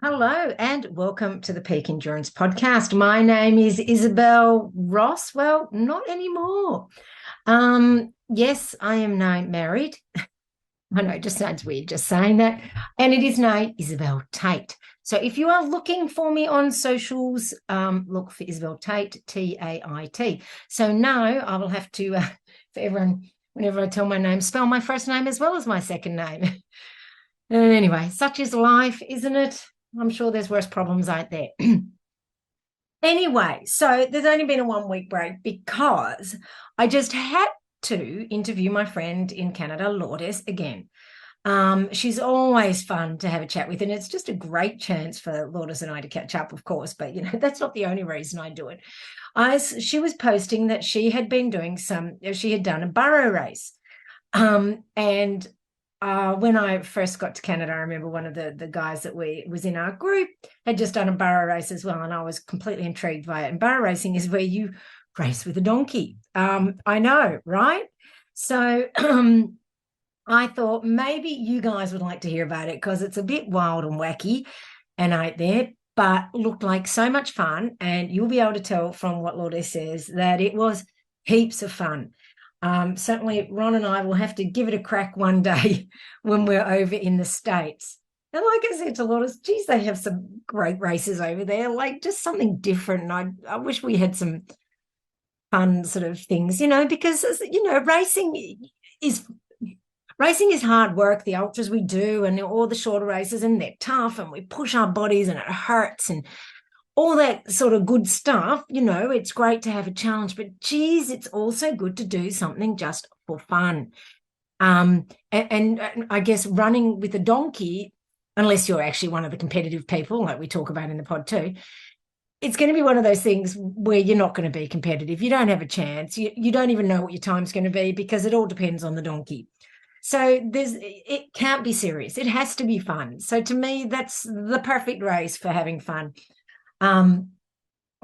Hello and welcome to the Peak Endurance Podcast. My name is Isabel Ross. Well, not anymore. Yes, I am now married. I know it just sounds weird just saying that. And it is now Isabel Tate. So if you are looking for me on socials, look for Isabel Tate, Tait. So now I will have to, for everyone, whenever I tell my name, spell my first name as well as my second name. Anyway, such is life, isn't it? I'm sure there's worse problems out there. Anyway, so there's only been a 1 week break because I just had to interview my friend in Canada, Lourdes, again. She's always fun to have a chat with, and it's just a great chance for Lourdes and I to catch up, of course. But that's not the only reason I do it. She was posting that she had been doing she had done a burro race, and when I first got to Canada, I remember one of the guys that was in our group had just done a burro race as well, and I was completely intrigued by it. And burro racing is where you race with a donkey. I know, right? So I thought maybe you guys would like to hear about it because it's a bit wild and wacky and out there, but looked like so much fun. And you'll be able to tell from what Lourdes says that it was heaps of fun. Certainly, Ron and I will have to give it a crack one day when we're over in the States. And like I said to Lourdes, geez, they have some great races over there, like just something different. And I wish we had some fun sort of things, because, racing is hard work, the ultras we do and all the shorter races, and they're tough and we push our bodies and it hurts and all that sort of good stuff. It's great to have a challenge, but geez, it's also good to do something just for fun. And I guess running with a donkey, unless you're actually one of the competitive people like we talk about in the pod too, it's going to be one of those things where you're not going to be competitive. You don't have a chance. You don't even know what your time's going to be because it all depends on the donkey. So it can't be serious. It has to be fun. So to me, that's the perfect race for having fun.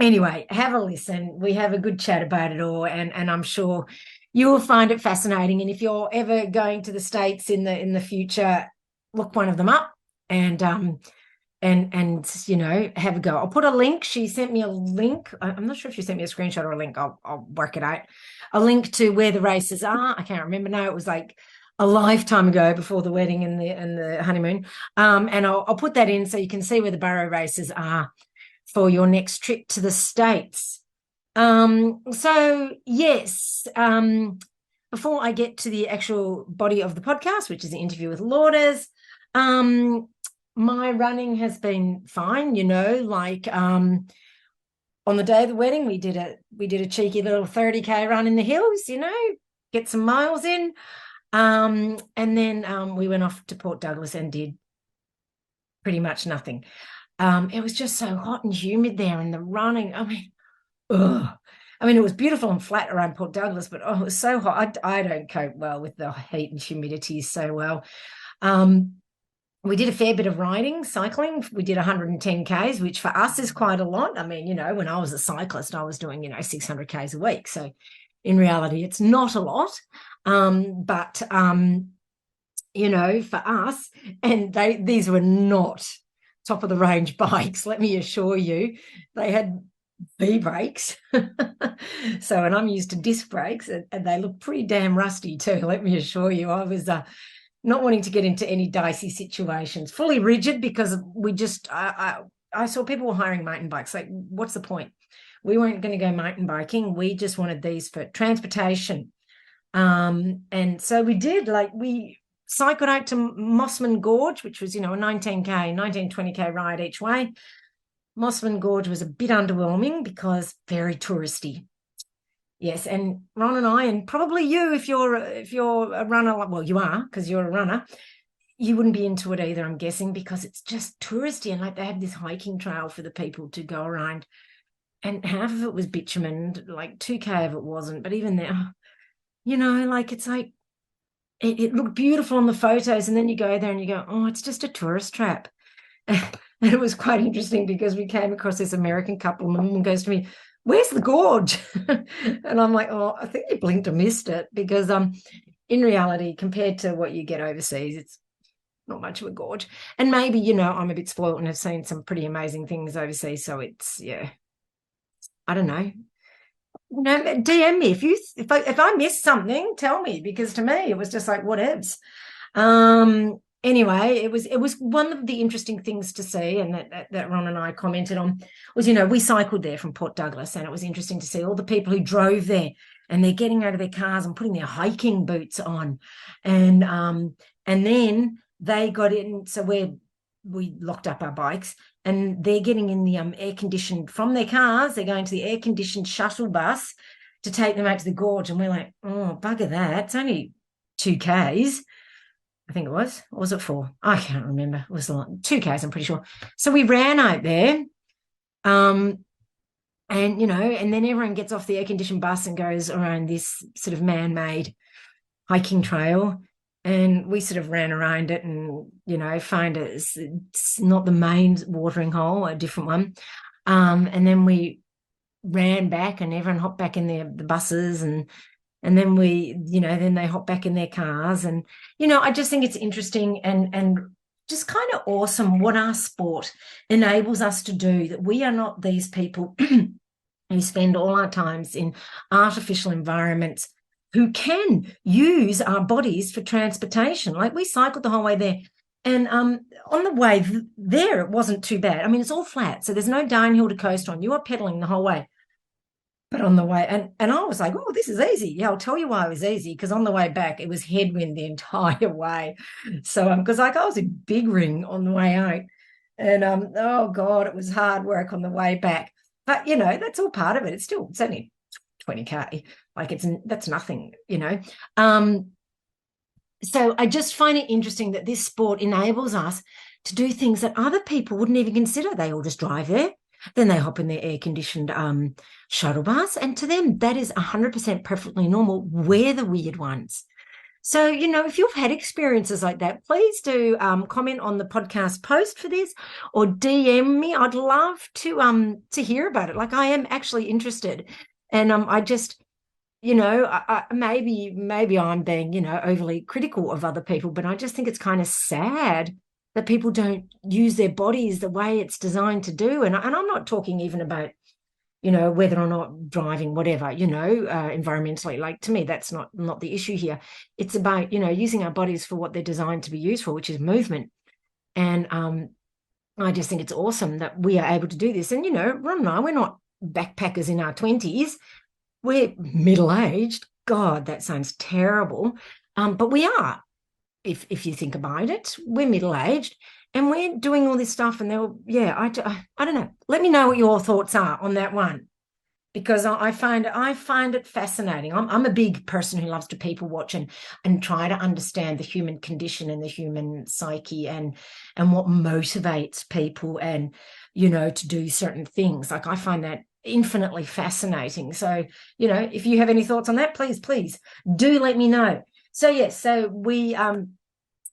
Anyway, have a listen. We have a good chat about it all, and I'm sure you will find it fascinating. And if you're ever going to the States in the future, look one of them up and have a go. I'll put a link. She sent me a link. I'm not sure if she sent me a screenshot or a link. I'll work it out. A link to where the races are. I can't remember now. It was like a lifetime ago before the wedding and the honeymoon. And I'll put that in so you can see where the burro races are for your next trip to the States. So yes, before I get to the actual body of the podcast, which is the interview with Lourdes, my running has been fine, on the day of the wedding, we did a cheeky little 30K run in the hills, get some miles in. And then we went off to Port Douglas and did pretty much nothing. It was just so hot and humid there and the running. It was beautiful and flat around Port Douglas, but it was so hot. I don't cope well with the heat and humidity so well. We did a fair bit of riding, cycling. We did 110 Ks, which for us is quite a lot. When I was a cyclist, I was doing, 600 Ks a week. So in reality, it's not a lot. But for us, and these were not top of the range bikes, let me assure you. They had V brakes. And I'm used to disc brakes, and they look pretty damn rusty too, let me assure you. I was not wanting to get into any dicey situations, fully rigid, because I saw people were hiring mountain bikes. Like, what's the point? We weren't going to go mountain biking. We just wanted these for transportation. And so we did, we cycled out to Mossman Gorge, which was, a 19, 20K ride each way. Mossman Gorge was a bit underwhelming because very touristy. Yes, and Ron and I, and probably you, if you're a runner, well, you are because you're a runner, you wouldn't be into it either, I'm guessing, because it's just touristy, and they had this hiking trail for the people to go around, and half of it was bitumen, 2K of it wasn't, but even there, it's like it looked beautiful on the photos, and then you go there and you go, oh, it's just a tourist trap. And it was quite interesting because we came across this American couple, and the woman goes to me, where's the gorge? And I'm like, oh, I think you blinked and missed it, because in reality, compared to what you get overseas, not much of a gorge. And maybe, you know, I'm a bit spoiled and have seen some pretty amazing things overseas. So it's, yeah, I don't know. You know, DM me if I missed something, tell me, because to me it was just like whatevs. Anyway, it was one of the interesting things to see, and that Ron and I commented on was, you know, we cycled there from Port Douglas, and it was interesting to see all the people who drove there, and they're getting out of their cars and putting their hiking boots on, and then they got in. So we locked up our bikes, and they're getting in the air conditioned from their cars. They're going to the air conditioned shuttle bus to take them out to the gorge, and we're like, oh, bugger that! It's only 2 k's. I think it was. Or was it 4? I can't remember. It was 2 k's, I'm pretty sure. So we ran out there. And, you know, and then everyone gets off the air-conditioned bus and goes around this sort of man-made hiking trail. And we sort of ran around it and, you know, find it's not the main watering hole, a different one. And then we ran back and everyone hopped back in the buses, and then we, you know, then they hop back in their cars. And, you know, I just think it's interesting and just kind of awesome what our sport enables us to do, that we are not these people who spend all our times in artificial environments, who can use our bodies for transportation. Like we cycled the whole way there. And on the way there, it wasn't too bad. I mean, it's all flat, so there's no downhill to coast on. You are pedaling the whole way. But on the way, and I was like, oh, this is easy. Yeah, I'll tell you why it was easy, because on the way back, it was headwind the entire way. So, because like I was in Big Ring on the way out, and oh God, it was hard work on the way back. But, you know, that's all part of it. It's only 20k. Like that's nothing, you know. So I just find it interesting that this sport enables us to do things that other people wouldn't even consider. They all just drive there. Then they hop in their air-conditioned shuttle bus, and to them, that is 100% perfectly normal. We're the weird ones. So, you know, if you've had experiences like that, please do comment on the podcast post for this, or DM me. I'd love to hear about it. Like, I am actually interested, and I just, you know, maybe I'm being, you know, overly critical of other people, but I just think it's kind of sad that people don't use their bodies the way it's designed to do. And I'm not talking even about, you know, whether or not driving, whatever, you know, environmentally. Like, to me, that's not the issue here. It's about, you know, using our bodies for what they're designed to be used for, which is movement. And I just think it's awesome that we are able to do this. And, you know, Ron and I, we're not backpackers in our 20s. We're middle-aged. God, that sounds terrible. But we are. If you think about it, we're middle-aged and we're doing all this stuff, and I don't know. Let me know what your thoughts are on that one, because I find it fascinating. I'm a big person who loves to people watch and try to understand the human condition and the human psyche and what motivates people, and, you know, to do certain things. Like, I find that infinitely fascinating. So, you know, if you have any thoughts on that, please do let me know. So, yes, so we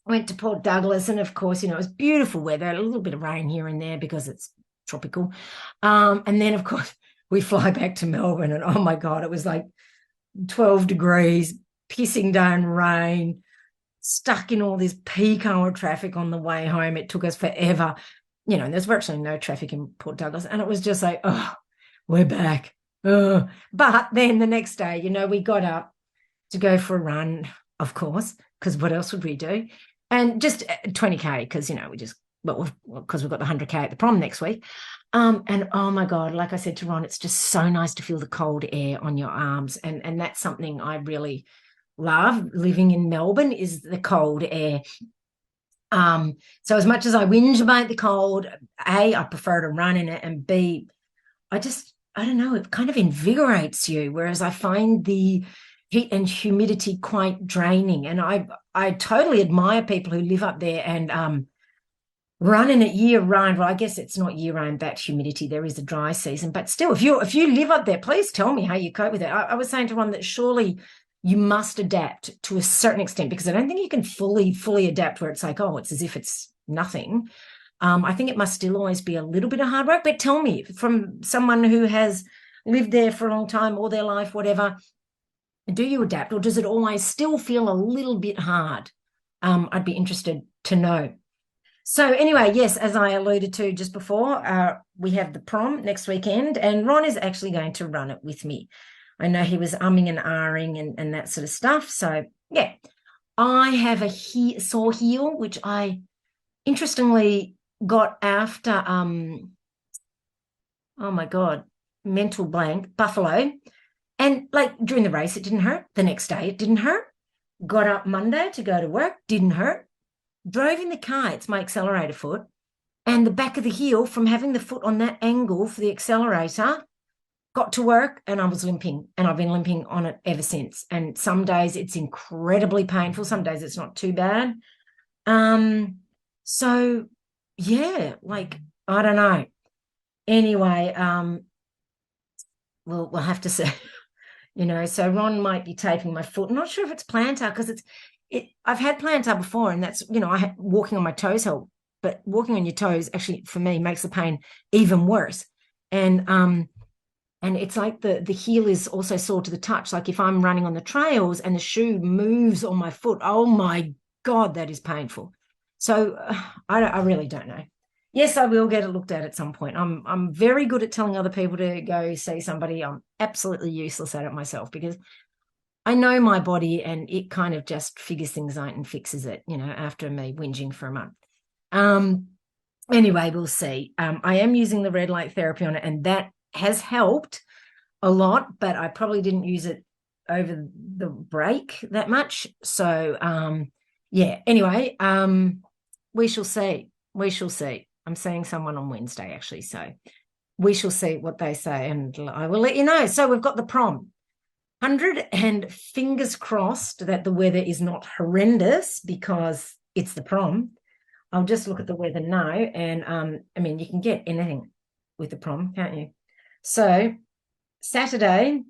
went to Port Douglas, and, of course, you know, it was beautiful weather, a little bit of rain here and there because it's tropical. And then, of course, we fly back to Melbourne, and, oh, my God, it was like 12 degrees, pissing down rain, stuck in all this peak hour traffic on the way home. It took us forever, you know, and there's virtually no traffic in Port Douglas. And it was just like, oh, we're back. Oh. But then the next day, you know, we got up to go for a run, of course, because what else would we do? And just 20k, because, you know, because we've got the 100k at the prom next week. And, oh, my God, like I said to Ron, it's just so nice to feel the cold air on your arms. And that's something I really love living in Melbourne, is the cold air. So as much as I whinge about the cold, A, I prefer to run in it, and B, I don't know, it kind of invigorates you, whereas I find the heat and humidity quite draining. And I totally admire people who live up there and run in it year round. Well, I guess it's not year round, that humidity. There is a dry season, but still, if you live up there, please tell me how you cope with it. I was saying to Ron that surely you must adapt to a certain extent, because I don't think you can fully adapt where it's like, oh, it's as if it's nothing. I think it must still always be a little bit of hard work. But tell me, from someone who has lived there for a long time, all their life, whatever, do you adapt, or does it always still feel a little bit hard? I'd be interested to know. So anyway, yes, as I alluded to just before, we have the prom next weekend, and Ron is actually going to run it with me. I know he was umming and ahhing and that sort of stuff. So yeah, I have a sore heel, which I interestingly got after, oh my God, mental blank, Buffalo. And like during the race, it didn't hurt. The next day, it didn't hurt. Got up Monday to go to work, didn't hurt. Drove in the car, it's my accelerator foot, and the back of the heel from having the foot on that angle for the accelerator, got to work and I was limping, and I've been limping on it ever since. And some days it's incredibly painful, some days it's not too bad. So yeah, like I don't know. Anyway, we'll have to see. So Ron might be taping my foot. I'm not sure if it's plantar, because I've had plantar before, and that's, walking on my toes help, but walking on your toes actually for me makes the pain even worse. And it's like the heel is also sore to the touch. Like if I'm running on the trails and the shoe moves on my foot, oh my God, that is painful. So I really don't know. Yes, I will get it looked at some point. I'm very good at telling other people to go see somebody. I'm absolutely useless at it myself, because I know my body, and it kind of just figures things out and fixes it, after me whinging for a month. Anyway, we'll see. I am using the red light therapy on it, and that has helped a lot, but I probably didn't use it over the break that much. So, yeah, anyway, we shall see. We shall see. I'm seeing someone on Wednesday, actually, so we shall see what they say, and I will let you know. So we've got the prom. 100, and fingers crossed that the weather is not horrendous, because it's the prom. I'll just look at the weather now, and you can get anything with the prom, can't you? So Saturday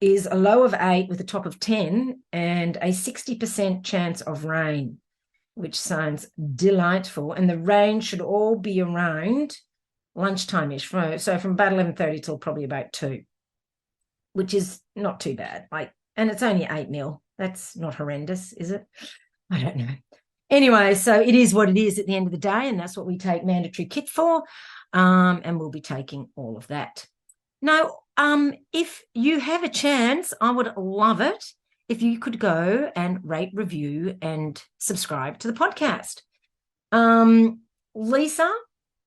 is a low of 8 with a top of 10 and a 60% chance of rain, which sounds delightful. And the rain should all be around lunchtime-ish, so from about 11:30 till probably about 2. Which is not too bad. And it's only 8 mil. That's not horrendous, is it? I don't know. Anyway, so it is what it is at the end of the day, and that's what we take mandatory kit for. And we'll be taking all of that. Now, if you have a chance, I would love it if you could go and rate, review, and subscribe to the podcast. Lisa,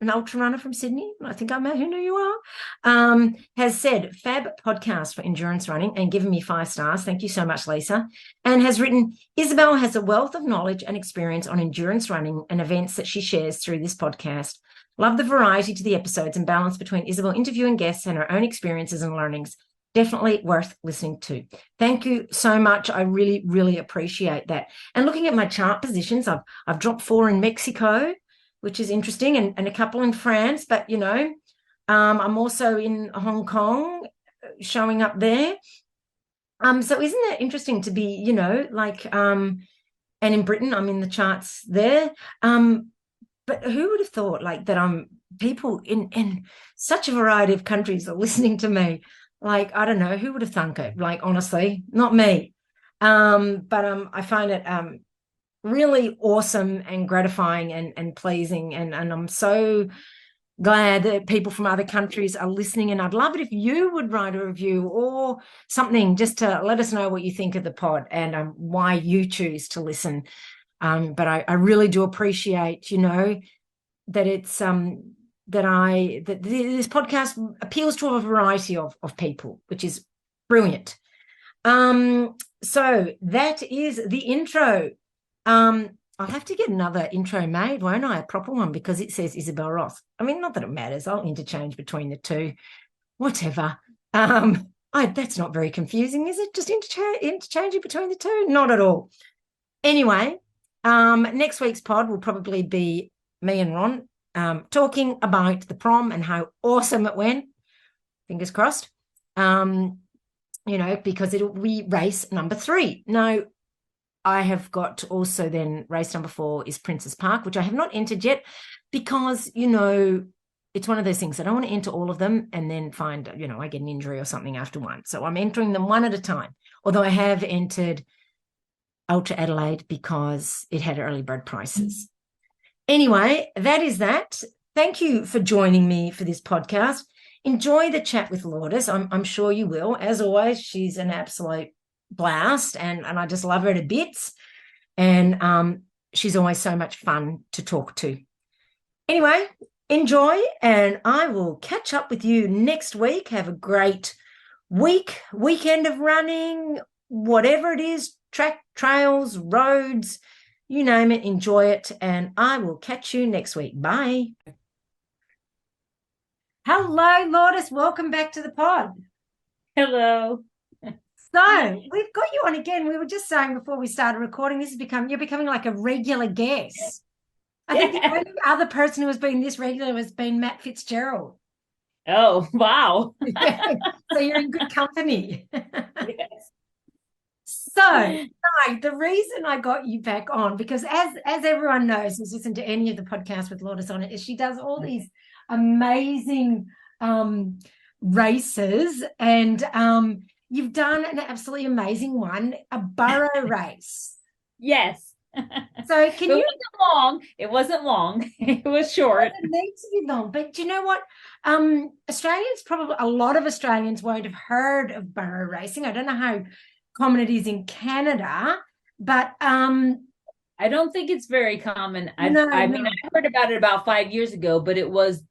an ultra runner from Sydney, I think I know who you are, has said, fab podcast for endurance running, and given me 5 stars. Thank you so much, Lisa. And has written, Isabel has a wealth of knowledge and experience on endurance running and events that she shares through this podcast. Love the variety to the episodes and balance between Isabel interviewing guests and her own experiences and learnings. Definitely worth listening to. Thank you so much. I really, really appreciate that. And looking at my chart positions, I've dropped 4 in Mexico, which is interesting, and a couple in France, but, I'm also in Hong Kong, showing up there. So isn't that interesting to be, and in Britain, I'm in the charts there. But who would have thought, that people in such a variety of countries are listening to me? I don't know, who would have thunk it? Honestly, not me. But I find it really awesome and gratifying and pleasing, and I'm so glad that people from other countries are listening. And I'd love it if you would write a review or something, just to let us know what you think of the pod and why you choose to listen. But I really do appreciate, that it's that this podcast appeals to a variety of people, which is brilliant. So that is the intro. I'll have to get another intro made, won't I? A proper one, because it says Isabel Ross. Not that it matters. I'll interchange between the two. Whatever. That's not very confusing, is it? Just interchanging between the two? Not at all. Anyway, next week's pod will probably be me and Ron talking about the prom and how awesome it went. Fingers crossed. Because it'll be race number 3. Now, I have got also then race number 4 is Princess Park, which I have not entered yet, because, it's one of those things. I don't want to enter all of them and then find, I get an injury or something after one. So I'm entering them one at a time. Although I have entered Ultra Adelaide because it had early bird prices. Anyway, that is that. Thank you for joining me for this podcast. Enjoy the chat with Lourdes. I'm sure you will. As always, she's an absolute blast, and I just love her to bits. And she's always so much fun to talk to. Anyway, enjoy, and I will catch up with you next week. Have a great weekend of running, whatever it is, track, trails, roads, you name it, enjoy it, and I will catch you next week. Bye. Hello, Lourdes. Welcome back to the pod. Hello. So we've got you on again. We were just saying before we started recording, you're becoming like a regular guest. I think the only other person who has been this regular has been Matt Fitzgerald. Oh, wow. So you're in good company. Yes. So the reason I got you back on, because as everyone knows who's listened to any of the podcasts with Lourdes on it, is she does all these amazing races, and you've done an absolutely amazing one, a burro race. Yes. So can you? It wasn't long. It was short. It needs to be long, but do you know what? Australians, probably a lot of Australians won't have heard of burro racing. I don't know how common it is in Canada, but I don't think it's very common. I mean, I heard about it about 5 years ago, but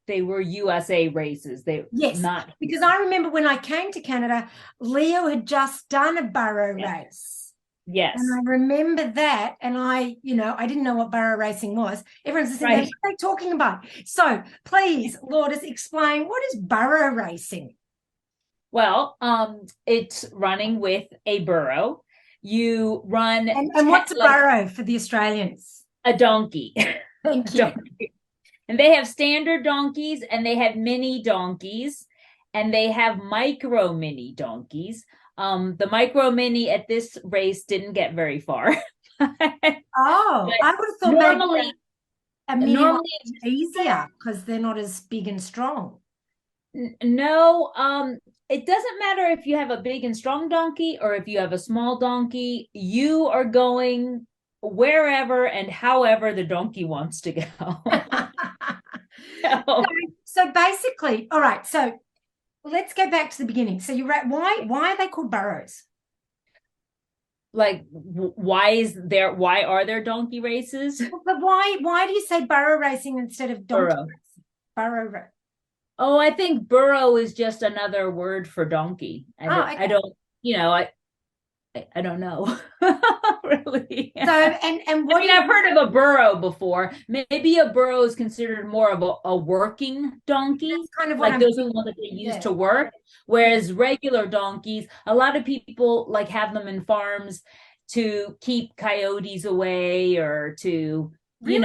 they were USA races. Because I remember when I came to Canada, Leo had just done a burro race. Yes. And I remember that, and I didn't know what burro racing was. Everyone's listening, what are they talking about? So please, Lourdes, explain, what is burro racing? Well, it's running with a burro. You run. And what's a burro for the Australians? A donkey. Thank you. And they have standard donkeys, and they have mini donkeys, and they have micro mini donkeys. The micro mini at this race didn't get very far. I would have thought normally it's easier because they're not as big and strong. No, it doesn't matter if you have a big and strong donkey or if you have a small donkey. You are going wherever and however the donkey wants to go. So basically, all right, so let's go back to the beginning. So you're right. Why are they called burros? Like, why are there donkey races? But why do you say burro racing instead of donkey racing? Burro. Oh, I think burro is just another word for donkey. I don't know. Really. So and what I've heard of a burro before. Maybe a burro is considered more of a working donkey. That's kind of what those are the ones that they use to work. Whereas regular donkeys, a lot of people have them in farms to keep coyotes away or to they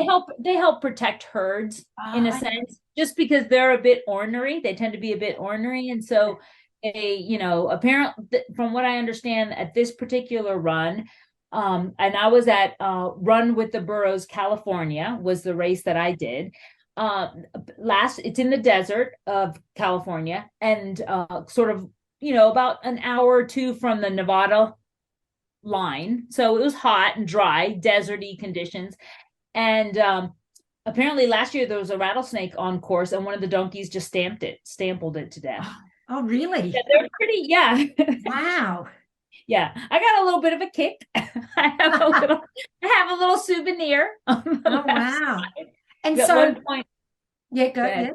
help protect herds in a sense, just because they're a bit ornery. They tend to be a bit ornery, and so apparently, from what I understand, at this particular run, and I was at Run with the Burros, California, was the race that I did. It's in the desert of California, and sort of, about an hour or two from the Nevada line. So it was hot and dry, deserty conditions. And apparently last year there was a rattlesnake on course, and one of the donkeys just stampled it to death. Oh, really? Yeah, they're pretty, yeah. Wow. Yeah, I got a little bit of a kick. I have a little souvenir. Oh, wow. Side. And so, at one point, go ahead.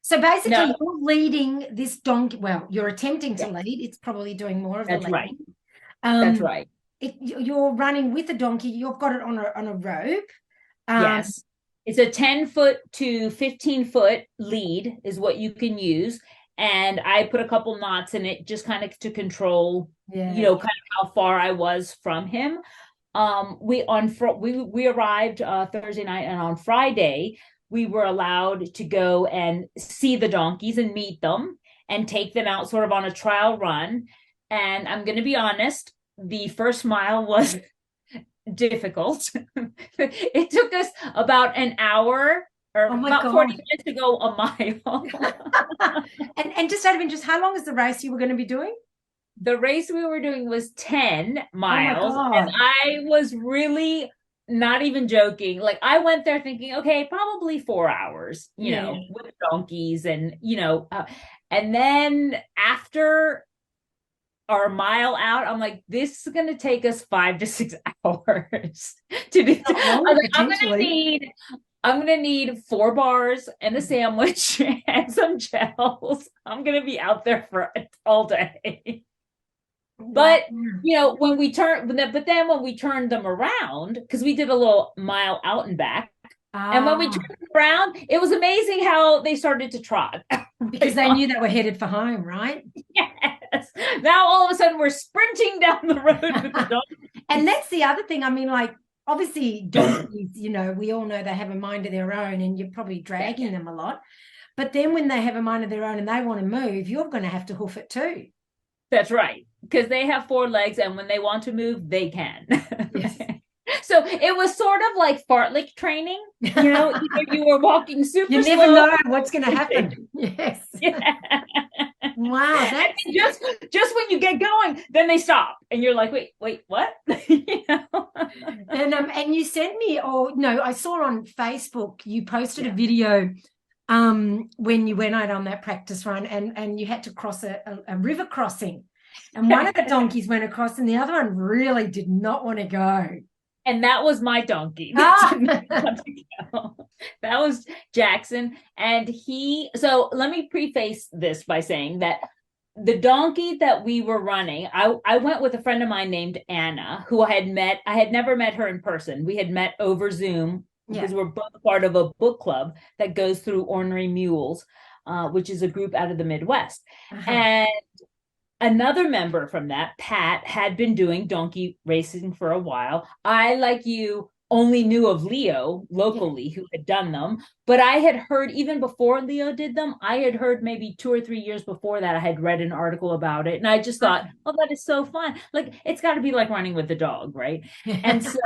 So basically, you're leading this donkey. Well, you're attempting to lead. It's probably doing more of the leading. Right. That's right. You're running with a donkey. You've got it on a rope. Yes. It's a 10-foot to 15-foot lead is what you can use. And I put a couple knots in it just kind of to control, kind of how far I was from him. We arrived Thursday night, and on Friday we were allowed to go and see the donkeys and meet them and take them out sort of on a trial run. And I'm going to be honest, the first mile was difficult. It took us about an hour or about 40 minutes to go a mile. and just out of interest, how long is the race you were going to be doing? the race we were doing was 10 Oh my miles, and God. I was really not even joking. Like I went there thinking, okay, probably 4 hours, Yeah. with donkeys and and then after our mile out, I'm like, this is gonna take us 5 to 6 hours to do. Not I long, was like, potentially. I'm gonna need 4 bars and a sandwich and some gels. I'm gonna be out there for all day. Wow. But but then when we turned them around, because we did a little mile out and back, and when we Ah, turned them around, it was amazing how they started to trot. because they knew they were headed for home, right? Yes. Now all of a sudden we're sprinting down the road with the dog. And that's the other thing. I mean, like, obviously, donkeys, we all know they have a mind of their own, and you're probably dragging them a lot. But then when they have a mind of their own and they want to move, you're going to have to hoof it too. That's right. Because they have 4 legs, and when they want to move, they can. Yes. So it was sort of like fartlek training. Either you were walking super You slow. never know what's going to happen. Yes. Yeah. Wow. That's just when you get going, then they stop, and you're like, wait, what? and you sent me, or no, I saw on Facebook you posted a video when you went out on that practice run, and you had to cross a river crossing, and one of the donkeys went across and the other one really did not want to go. And that was my donkey. That was Jackson. And so let me preface this by saying that the donkey that we were running, I went with a friend of mine named Anna, who I had never met her in person. We had met over Zoom because we're both part of a book club that goes through Ornery Mules, which is a group out of the Midwest. And another member from that, Pat, had been doing donkey racing for a while. I, like you, only knew of Leo locally who had done them, but I had heard even before Leo did them, I had heard maybe 2 or 3 years before that, I had read an article about it. And I just thought, oh, that is so fun. Like, it's got to be like running with the dog, right? And so,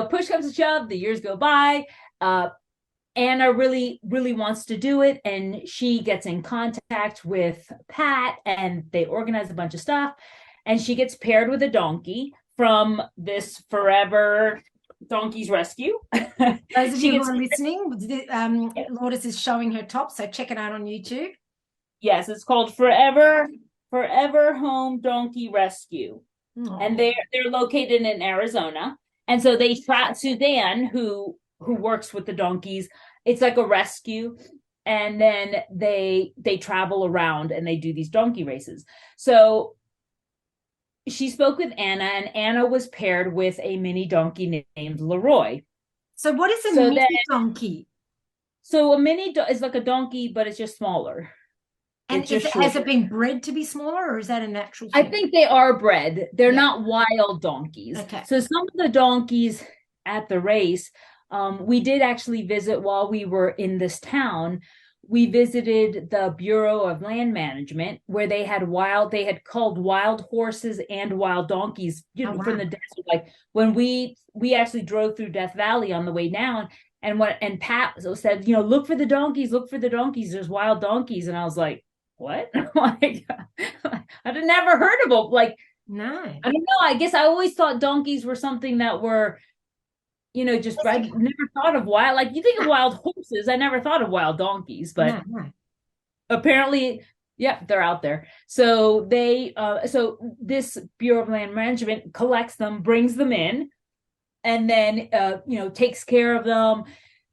push comes to shove, the years go by. Anna really, really wants to do it, and she gets in contact with Pat, and they organize a bunch of stuff, and she gets paired with a donkey from this Forever Donkeys Rescue. Those of you who are listening, Lourdes is showing her top, so check it out on YouTube. Yes, it's called Forever Home Donkey Rescue. Aww. And they're located in Arizona, and so Suzanne, who works with the donkeys, it's like a rescue, and then they travel around and they do these donkey races. So she spoke with Anna, and Anna was paired with a mini donkey named Leroy. So what is a mini donkey? So a mini is like a donkey, but it's just smaller. And has it been bred to be smaller, or is that a natural thing? I think they are bred. They're not wild donkeys. Okay. So some of the donkeys at the race, we did actually visit while we were in this town. We visited the Bureau of Land Management, where they had culled wild horses and wild donkeys from the desert. Like when we actually drove through Death Valley on the way down, and Pat said, look for the donkeys, there's wild donkeys. And I was like, what? Like, I'd never heard of them. Like, no, I don't know. I guess I always thought donkeys were something that were, just I never thought of wild. Like, you think of wild horses, I never thought of wild donkeys, but apparently, they're out there. So so this Bureau of Land Management collects them, brings them in, and then takes care of them,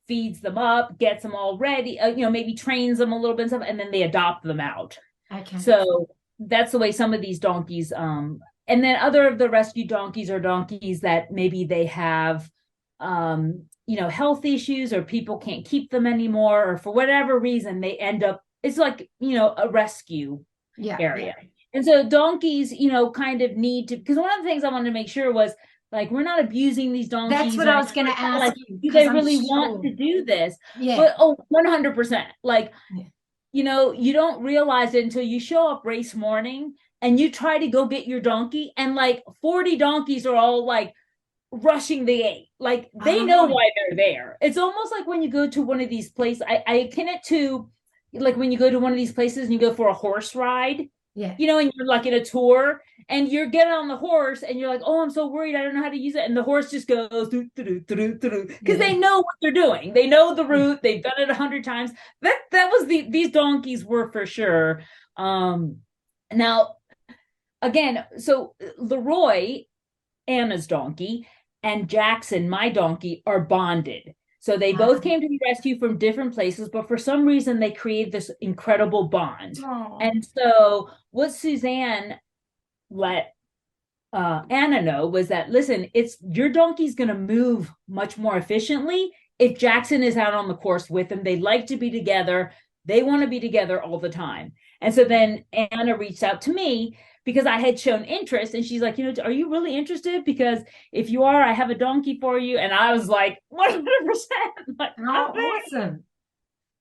feeds them up, gets them all ready, maybe trains them a little bit and stuff, and then they adopt them out. Okay. So that's the way some of these donkeys, and then other of the rescue donkeys are donkeys that maybe they have, health issues, or people can't keep them anymore, or for whatever reason, they end up, it's like, a rescue area. Yeah. And so donkeys, kind of need to, because one of the things I wanted to make sure was, like, we're not abusing these donkeys. That's what I was going to ask you. Do they really want to do this? Yeah. But 100%. Like, you don't realize it until you show up race morning and you try to go get your donkey, and like 40 donkeys are all like rushing the gate. Like, they know why they're there. It's almost like when you go to one of these places, I akin it to like when you go to one of these places and you go for a horse ride, Yeah. and you're like in a tour and you're getting on the horse and you're like, oh, I'm so worried. I don't know how to use it. And the horse just goes because they know what they're doing. They know the route. They've done it 100 times. That was these donkeys were for sure. Now, again, so Leroy, Anna's donkey, and Jackson, my donkey, are bonded. So they both came to the rescue from different places, but for some reason they created this incredible bond. And so what Suzanne let Anna know was that, listen, it's your donkey's going to move much more efficiently if Jackson is out on the course with them. They like to be together. They want to be together all the time. And so then Anna reached out to me because I had shown interest, and she's like, are you really interested? Because if you are, I have a donkey for you. And I was like, 100%. Like, awesome.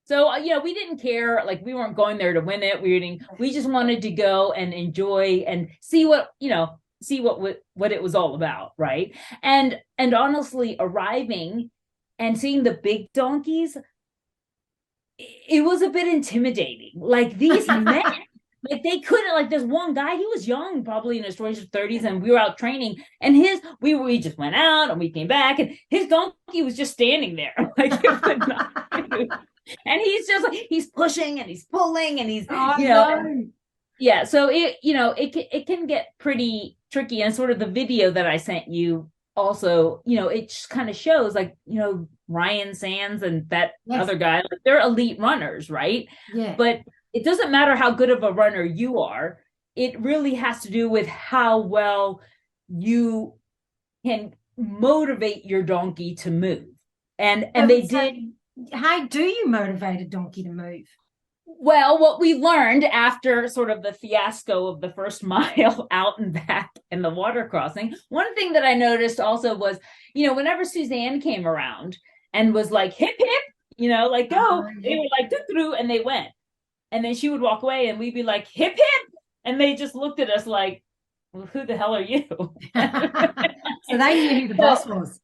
So, we didn't care. Like, we weren't going there to win it. We just wanted to go and enjoy and see what it was all about. Right. And honestly, arriving and seeing the big donkeys, it was a bit intimidating. Like, these men, like, they couldn't, like, this one guy, he was young, probably in his 20s or 30s, and we were out training, and we just went out and we came back, and his donkey was just standing there. Like, it would not move. And he's just like, he's pushing and he's pulling and he's, yeah. So it can get pretty tricky. And sort of the video that I sent you also, it just kind of shows, like, Ryan Sands and that other guy, like, they're elite runners, right? Yeah. But it doesn't matter how good of a runner you are. It really has to do with how well you can motivate your donkey to move. And they did. How do you motivate a donkey to move? Well, what we learned after sort of the fiasco of the first mile out and back and the water crossing, one thing that I noticed also was, whenever Suzanne came around and was like, hip, hip, like, go, they were like, doo-doo, and they went. And then she would walk away and we'd be like, hip, hip. And they just looked at us like, well, who the hell are you? So they knew who the boss was.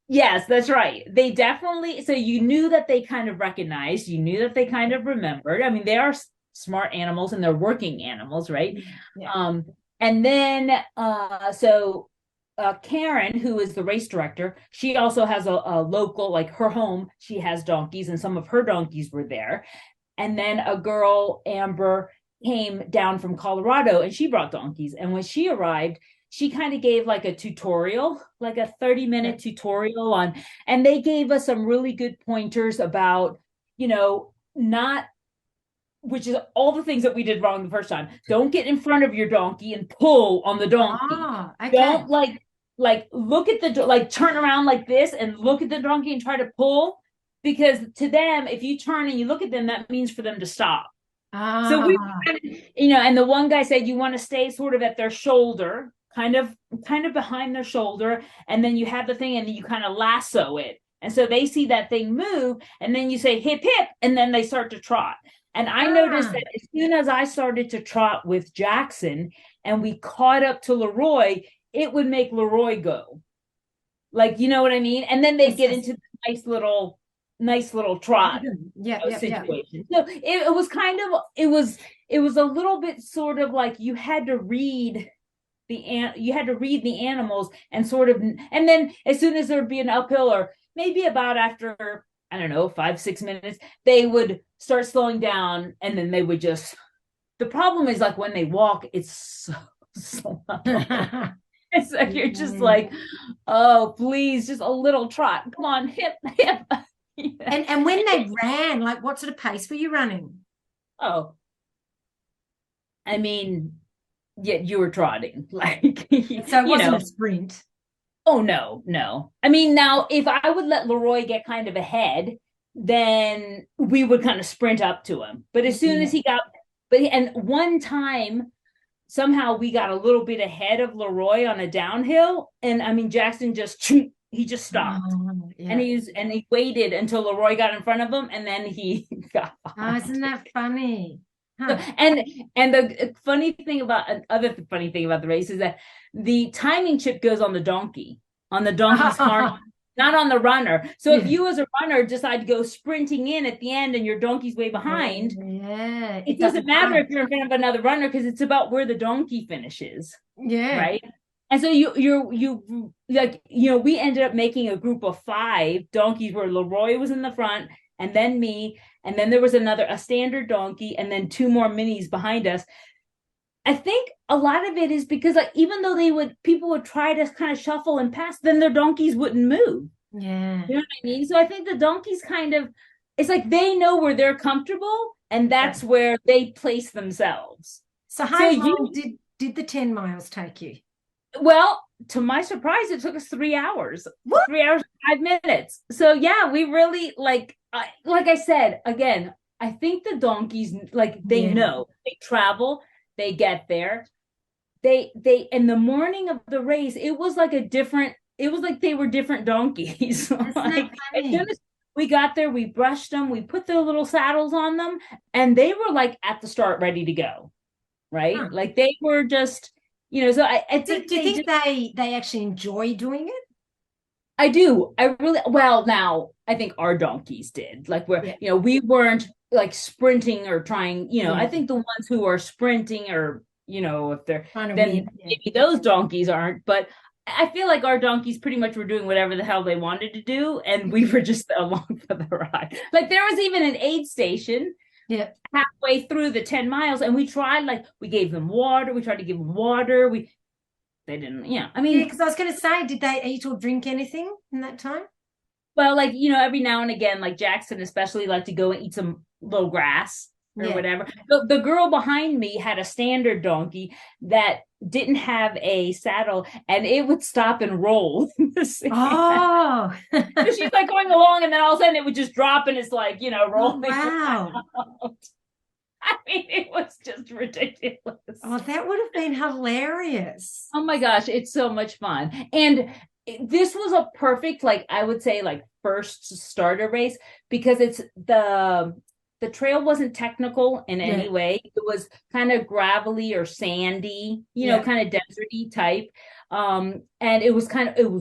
Yes, that's right. They definitely, so you knew that they kind of recognized, you knew that they kind of remembered. I mean, they are smart animals and they're working animals, right? Yeah. And then, Karen, who is the race director, she also has a local, like her home, she has donkeys and some of her donkeys were there. And then a girl, Amber, came down from Colorado and she brought donkeys. And when she arrived, she kind of gave like a tutorial, like a 30-minute tutorial on, and they gave us some really good pointers about, which is all the things that we did wrong the first time. Don't get in front of your donkey and pull on the donkey. Okay. Don't like look at turn around like this and look at the donkey and try to pull, because to them, if you turn and you look at them, that means for them to stop. So we, and the one guy said, you want to stay sort of at their shoulder, kind of behind their shoulder, and then you have the thing and you kind of lasso it. And so they see that thing move, and then you say hip hip, and then they start to trot. And I noticed that as soon as I started to trot with Jackson and we caught up to Leroy, it would make Leroy go. Like, you know what I mean? And then they get into the nice little trot situation. So it was kind of, it was a little bit sort of like you had to read the animals and sort of, and then as soon as there would be an uphill, or maybe about after, I don't know, 5-6 minutes, they would start slowing down, and then they would just, the problem is like when they walk, it's so slow. It's like you're just like, oh, please, just a little trot. Come on, hip, hip. And when they ran, like, what sort of pace were you running? Oh, I mean, yeah, you were trotting, like, so it wasn't a sprint. Oh, no. I mean, now if I would let Leroy get kind of ahead, then we would kind of sprint up to him. But as soon as he got, and one time somehow we got a little bit ahead of Leroy on a downhill, and I mean, Jackson just stopped. And he waited until Leroy got in front of him, and then he got behind. Isn't that funny? Huh. And the funny thing about the race is that the timing chip goes on the donkey's harness. not on the runner. So if you as a runner decide to go sprinting in at the end and your donkey's way behind, it doesn't matter if you're in front of another runner because it's about where the donkey finishes. Yeah. Right. And so you like, we ended up making a group of 5 donkeys where Leroy was in the front and then me. And then there was a standard donkey and then 2 more minis behind us. I think a lot of it is because like, even though people would try to kind of shuffle and pass, then their donkeys wouldn't move. Yeah. You know what I mean? So I think the donkeys it's like they know where they're comfortable and that's where they place themselves. So how long did the 10 miles take you? Well, to my surprise, it took us 3 hours. What? 3 hours, 5 minutes. So yeah, we really like I said, again, I think the donkeys, like they know, they travel, they get there. They in the morning of the race, it was like they were different donkeys. Like as soon as we got there, we brushed them, we put their little saddles on them, and they were like at the start ready to go. Right? Huh. Like they were just, so I think do you think they actually enjoy doing it? I do. Now I think our donkeys did. Like we weren't like sprinting or trying, I think the ones who are sprinting or, if they're maybe those donkeys aren't, but I feel like our donkeys pretty much were doing whatever the hell they wanted to do. And we were just along for the ride. Like there was even an aid station halfway through the 10 miles. And we gave them water. We tried to give them water. They didn't, because I was going to say, did they eat or drink anything in that time? Well, like, every now and again, like Jackson especially liked to go and eat some little grass or whatever. The girl behind me had a standard donkey that didn't have a saddle and it would stop and roll. Oh. So she's like going along and then all of a sudden it would just drop and it's like, rolling. Oh, wow. Around. I mean, it was just ridiculous. Oh, that would have been hilarious. Oh my gosh, it's so much fun. And this was a perfect, like, I would say, like, first starter race because it's the trail wasn't technical in any way. It was kind of gravelly or sandy, kind of deserty type. And it was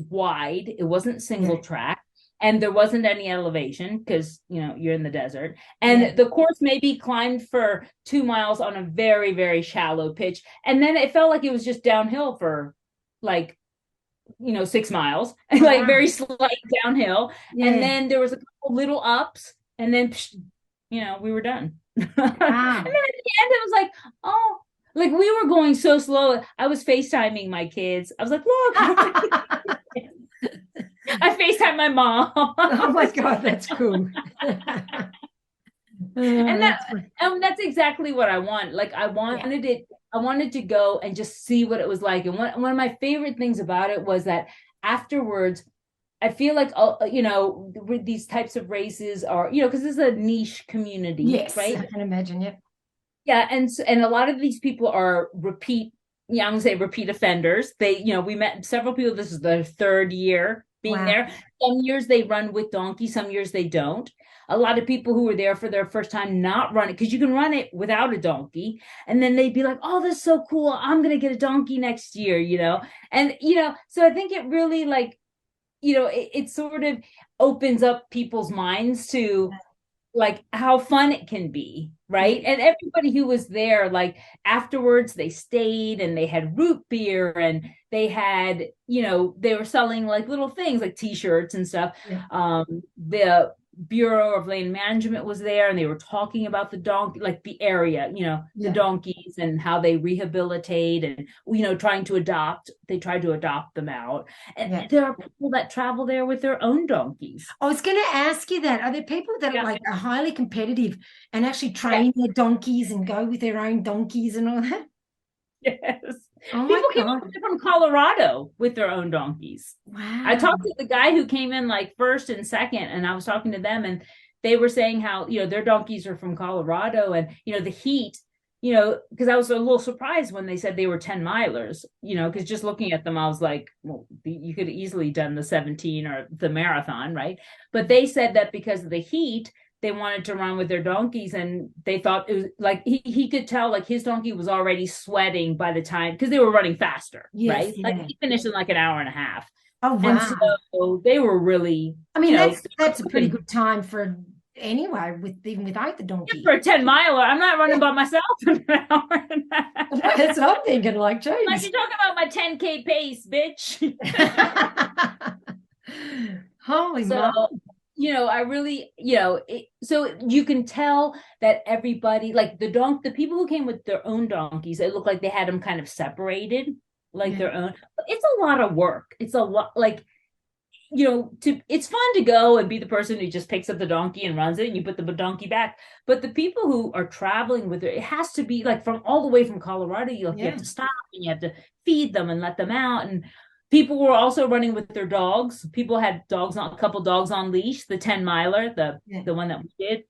wide. It wasn't single track. And there wasn't any elevation because, you're in the desert. And the course maybe climbed for 2 miles on a very, very shallow pitch. And then it felt like it was just downhill for like, 6 miles, like very slight downhill. Yeah. And then there was a couple little ups and then, we were done. Wow. And then at the end, it was like, oh, like we were going so slow. I was FaceTiming my kids. I was like, look. I FaceTime my mom. Oh my God, that's cool. And that's exactly what I want. Like I wanted to go and just see what it was like. And one of my favorite things about it was that afterwards, I feel like, with these types of races are, because this is a niche community. Yes, right? I can imagine, yeah. Yeah, and a lot of these people are repeat offenders. They, we met several people. This is their 3rd year being there. Some years they run with donkey, some years they don't. A lot of people who were there for their first time not running, because you can run it without a donkey. And then they'd be like, oh, this is so cool. I'm going to get a donkey next year, And, so I think it really it sort of opens up people's minds to like how fun it can be. Right. And everybody who was there, like afterwards they stayed and they had root beer and they had, they were selling like little things like t-shirts and stuff. Yeah. The Bureau of Land Management was there and they were talking about the donkey, like the area, the donkeys and how they rehabilitate and, they tried to adopt them out. And there are people that travel there with their own donkeys. I was going to ask you that. Are there people that are highly competitive and actually train their donkeys and go with their own donkeys and all that? Yes. Oh people came from Colorado with their own donkeys. Wow. I talked to the guy who came in like first and second, and I was talking to them and they were saying how, their donkeys are from Colorado and, the heat, because I was a little surprised when they said they were 10 milers, because just looking at them, I was like, well, you could have easily done the 17 or the marathon, right? But they said that because of the heat, they wanted to run with their donkeys and they thought it was like he could tell like his donkey was already sweating by the time because they were running faster, right? Like he finished in like an hour and a half. Oh, And wow. so they were really, I mean, they that's a were pretty moving. good time for anyway, with even without the donkey. For a 10 miler. I'm not running Yeah, by myself in an hour and a half. that's what I'm thinking. Like, Like, geez. you're talking about my 10K pace, bitch. Holy So, moly. I really, so you can tell that everybody, like the people who came with their own donkeys, it looked like they had them kind of separated, like Yeah. their own. It's a lot of work. It's a lot, like, it's fun to go and be the person who just picks up the donkey and runs it and you put the donkey back. But the people who are traveling with it has to be like from all the way from Colorado. You have Yeah. to stop and you have to feed them and let them out. And people were also running with their dogs. People had dogs on a couple dogs on leash, the 10 miler, Yeah. the one that we did.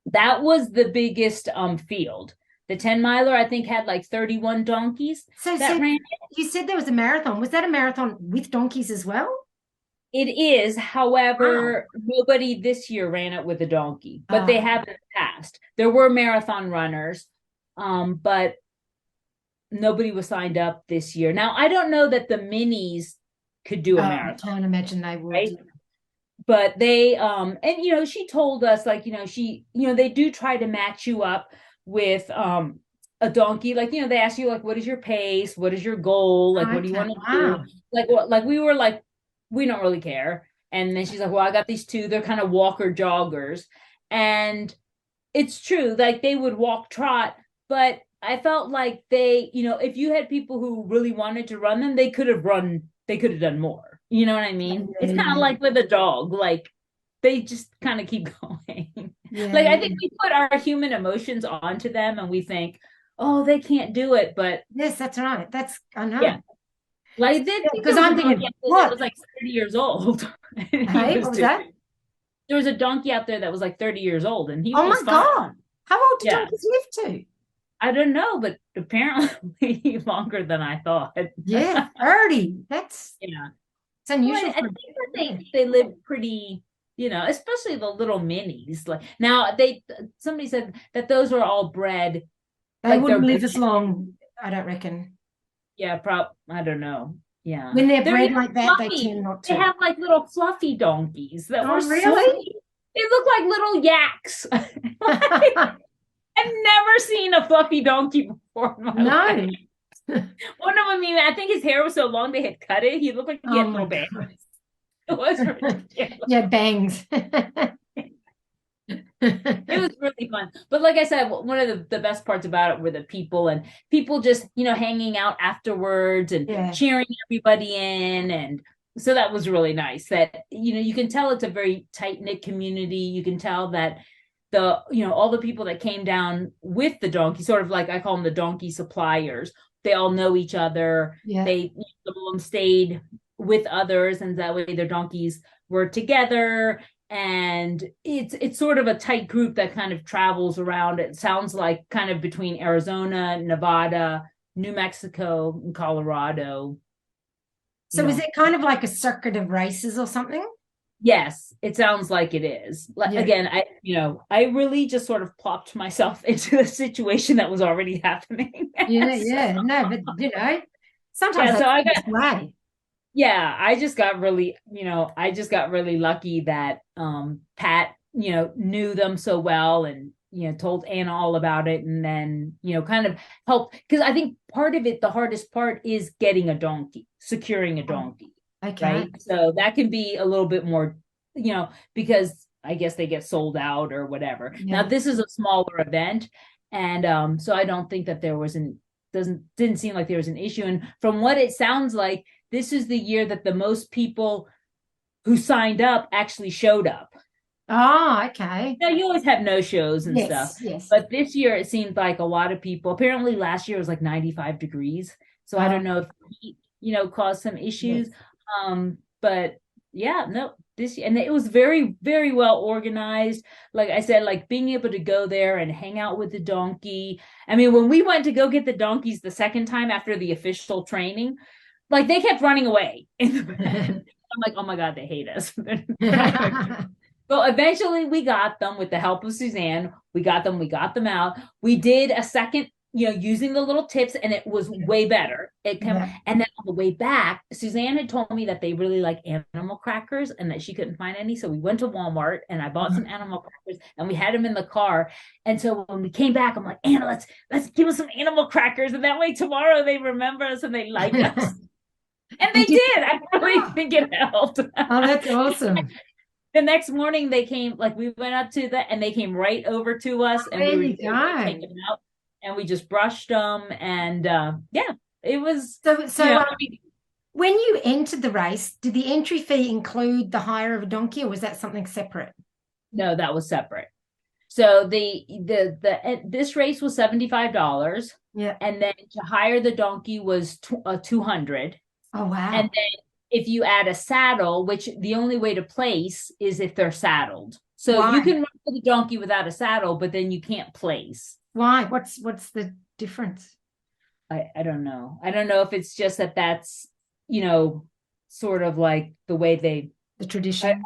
That was the biggest field. The 10 miler, I think, had like 31 donkeys So that ran. you said there was a marathon. Was that a marathon with donkeys as well? It is, Wow. however, nobody this year ran it with a donkey, but they Oh, have in the past. There were marathon runners, but nobody was signed up this year. Now, I don't know that the minis could do a I marathon, can't imagine they would. right? But they, and she told us, like, they do try to match you up with a donkey. Like, they ask you, like, what is your pace? What is your goal? Like, what do you Okay. want to do? Wow. Like we were like, we don't really care. And then she's like, well, I got these two. They're kind of walker joggers. And it's true, like they would walk trot, but I felt like if you had people who really wanted to run them, they could have done more. You know what I Yeah, mean? It's yeah, kind of yeah. like with a dog, like they just kind of keep going. Yeah, Like I yeah. think we put our human emotions onto them and we think, oh, they can't do it. But Yes, that's right. I know. yeah, like I think Because there was a I'm donkey thinking, out there that what? was like 30 years old. And he Hey, was what was doing that? it. There was a donkey out there that was like 30 years old and he Oh was my fine. God. How old do Yeah. donkeys live to? I don't know, but apparently longer than I thought. Yeah, 30. Yeah. It's Well, unusual I for think that yeah. they live pretty, especially the little minis. Like now somebody said that those are all bred, They like they're wouldn't live bred. as long, I don't reckon. Yeah, I don't know. Yeah. When they're They're bred even like that, they fluffy. tend not They to. have like little fluffy donkeys that were Oh, so really? cute. They look like little yaks. I've never seen a fluffy donkey before in my life. No. One of them, even, I think his hair was so long they had cut it. He looked like he Oh had my little bangs. God. It was ridiculous. Yeah, bangs. It was really fun. But like I said, one of the best parts about it were the people and people just, hanging out afterwards and Yeah. cheering everybody in. And so that was really nice that, you can tell it's a very tight knit community. You can tell that all the people that came down with the donkey, sort of like I call them the donkey suppliers, they all know each other. Yeah. Some of them stayed with others and that way their donkeys were together. And it's sort of a tight group that kind of travels around. It sounds like kind of between Arizona, Nevada, New Mexico, and Colorado. So is it kind of like a circuit of races or something? Yes, it sounds like it is. Yeah. Again, I really just sort of plopped myself into the situation that was already happening. Yeah, So, yeah. No, but sometimes yeah, that's so I the got best way. yeah, I just got really lucky that Pat, knew them so well and told Anna all about it and then, kind of helped because I think part of it, the hardest part is getting a donkey, securing a Oh, donkey, okay. right? So that can be a little bit more, because I guess they get sold out or whatever. Now Yeah. this is a smaller event and so I don't think that there was didn't seem like there was an issue. And from what it sounds like, this is the year that the most people who signed up actually showed up. Oh, okay. Now you always have no shows and stuff, Yes, yes. but this year it seemed like a lot of people. Apparently, last year was like 95 degrees, so I Oh, don't know if heat, caused some yes. issues. But yeah, no, this and it was very, very well organized. Like I said, like being able to go there and hang out with the donkey. I mean, when we went to go get the donkeys the second time after the official training, like they kept running away in the bed. I'm like, oh my God, they hate us. So eventually we got them with the help of Suzanne. We got them out. We did a second using the little tips, and it was way better. Yeah. And then on the way back, Suzanne had told me that they really like animal crackers and that she couldn't find any. So we went to Walmart and I bought some animal crackers and we had them in the car. And so when we came back, I'm like, Anna, let's give us some animal crackers. And that way tomorrow they remember us and they like us. And they did. I really think it helped. Oh, that's awesome. The next morning they came, like we went up to and they came right over to us, and There we you were able to take go. them out, and we just brushed them, and yeah, it was. So when you entered the race, did the entry fee include the hire of a donkey, or was that something separate? No, that was separate. So this race was $75. Yeah. And then to hire the donkey was 200. Oh, wow. And then if you add a saddle, which the only way to place is if they're saddled. So Why? you can run for the donkey without a saddle, but then you can't place. Why? What's the difference? I don't know. I don't know if it's just that's, sort of like the way The tradition.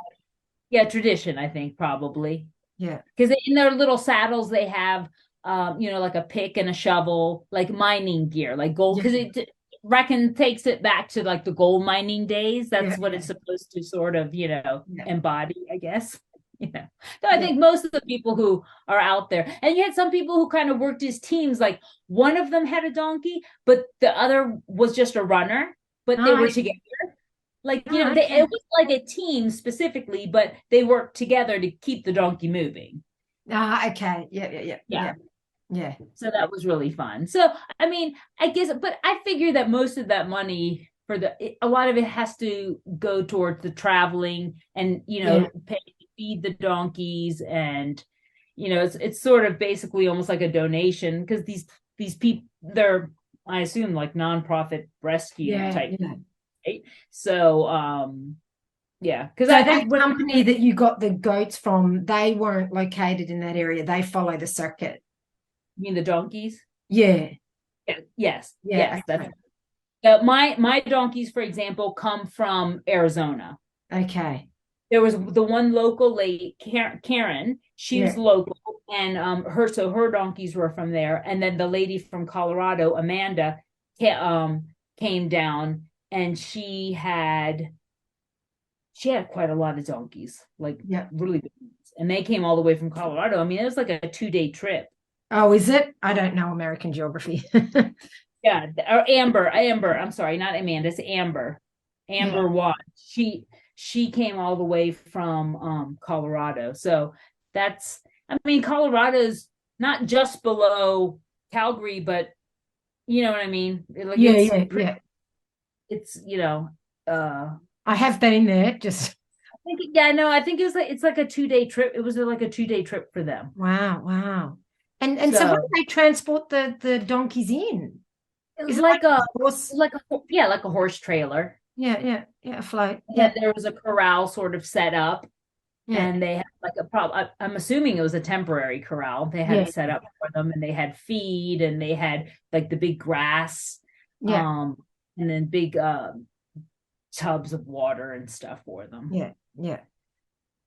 Tradition, I think probably. Yeah. Because in their little saddles, they have, like a pick and a shovel, like mining gear, like gold, because it takes it back to like the gold mining days. That's what it's supposed to sort of, embody, I guess. So I think most of the people who are out there, and you had some people who kind of worked as teams, like one of them had a donkey, but the other was just a runner, but they were together. Like, it was like a team specifically, but they worked together to keep the donkey moving. Okay. Yeah. So that was really fun. So, I mean, I guess, but I figure that most of that money a lot of it has to go towards the traveling and, pay to feed the donkeys. And, it's sort of basically almost like a donation, because these people, they're, I assume, like nonprofit rescue type. Right? So, because I think the company that you got the goats from, they weren't located in that area. They follow the circuit. You mean the donkeys? Yeah. Yes. Yeah. That's my donkeys, for example, come from Arizona. Okay. There was the one local lady, Karen. She's local, and her donkeys were from there. And then the lady from Colorado, Amanda, came down, and she had quite a lot of donkeys, like really good ones. And they came all the way from Colorado. I mean, it was like a 2-day trip. Oh, is it? I don't know American geography. Yeah, or Amber. I'm sorry, not Amanda. It's Amber. Amber Watt. She came all the way from Colorado. So Colorado's not just below Calgary, but you know what I mean? Like, it's I have been there. Just I think it's like a 2-day trip. It was like a 2-day trip for them. Wow. And so how do they transport the donkeys in? Is it like a horse, like a horse trailer. Yeah, a float. Yeah, there was a corral sort of set up, and they had like I'm assuming it was a temporary corral. They had it set up for them, and they had feed, and they had like the big grass, and then big tubs of water and stuff for them. Yeah.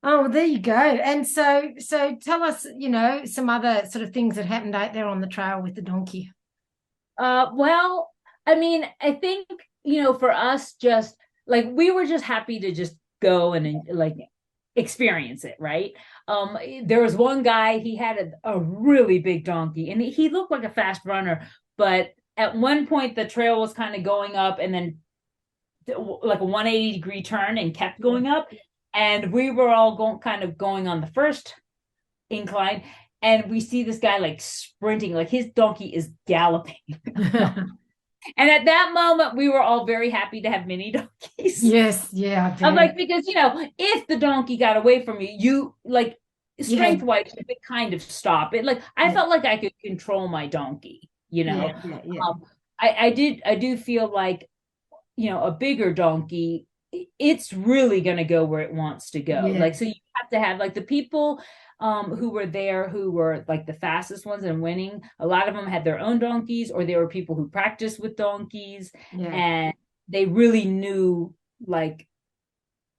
Oh, well, there you go. And so tell us, some other sort of things that happened out there on the trail with the donkey. Well, I mean, I think, for us, just like we were just happy to just go and like experience it, right? There was one guy, he had a really big donkey, and he looked like a fast runner, but at one point the trail was kind of going up, and then like a 180-degree turn, and kept going up, and we were all going on the first incline, and we see this guy like sprinting, like his donkey is galloping. And at that moment, we were all very happy to have mini donkeys. Yes, yeah. I'm like, because, if the donkey got away from you like strength-wise, you could kind of stop it. Like, I felt like I could control my donkey, I do feel like, a bigger donkey, it's really going to go where it wants to go. Like, so you have to have like the people who were there, who were like the fastest ones and winning. A lot of them had their own donkeys, or there were people who practiced with donkeys, and they really knew like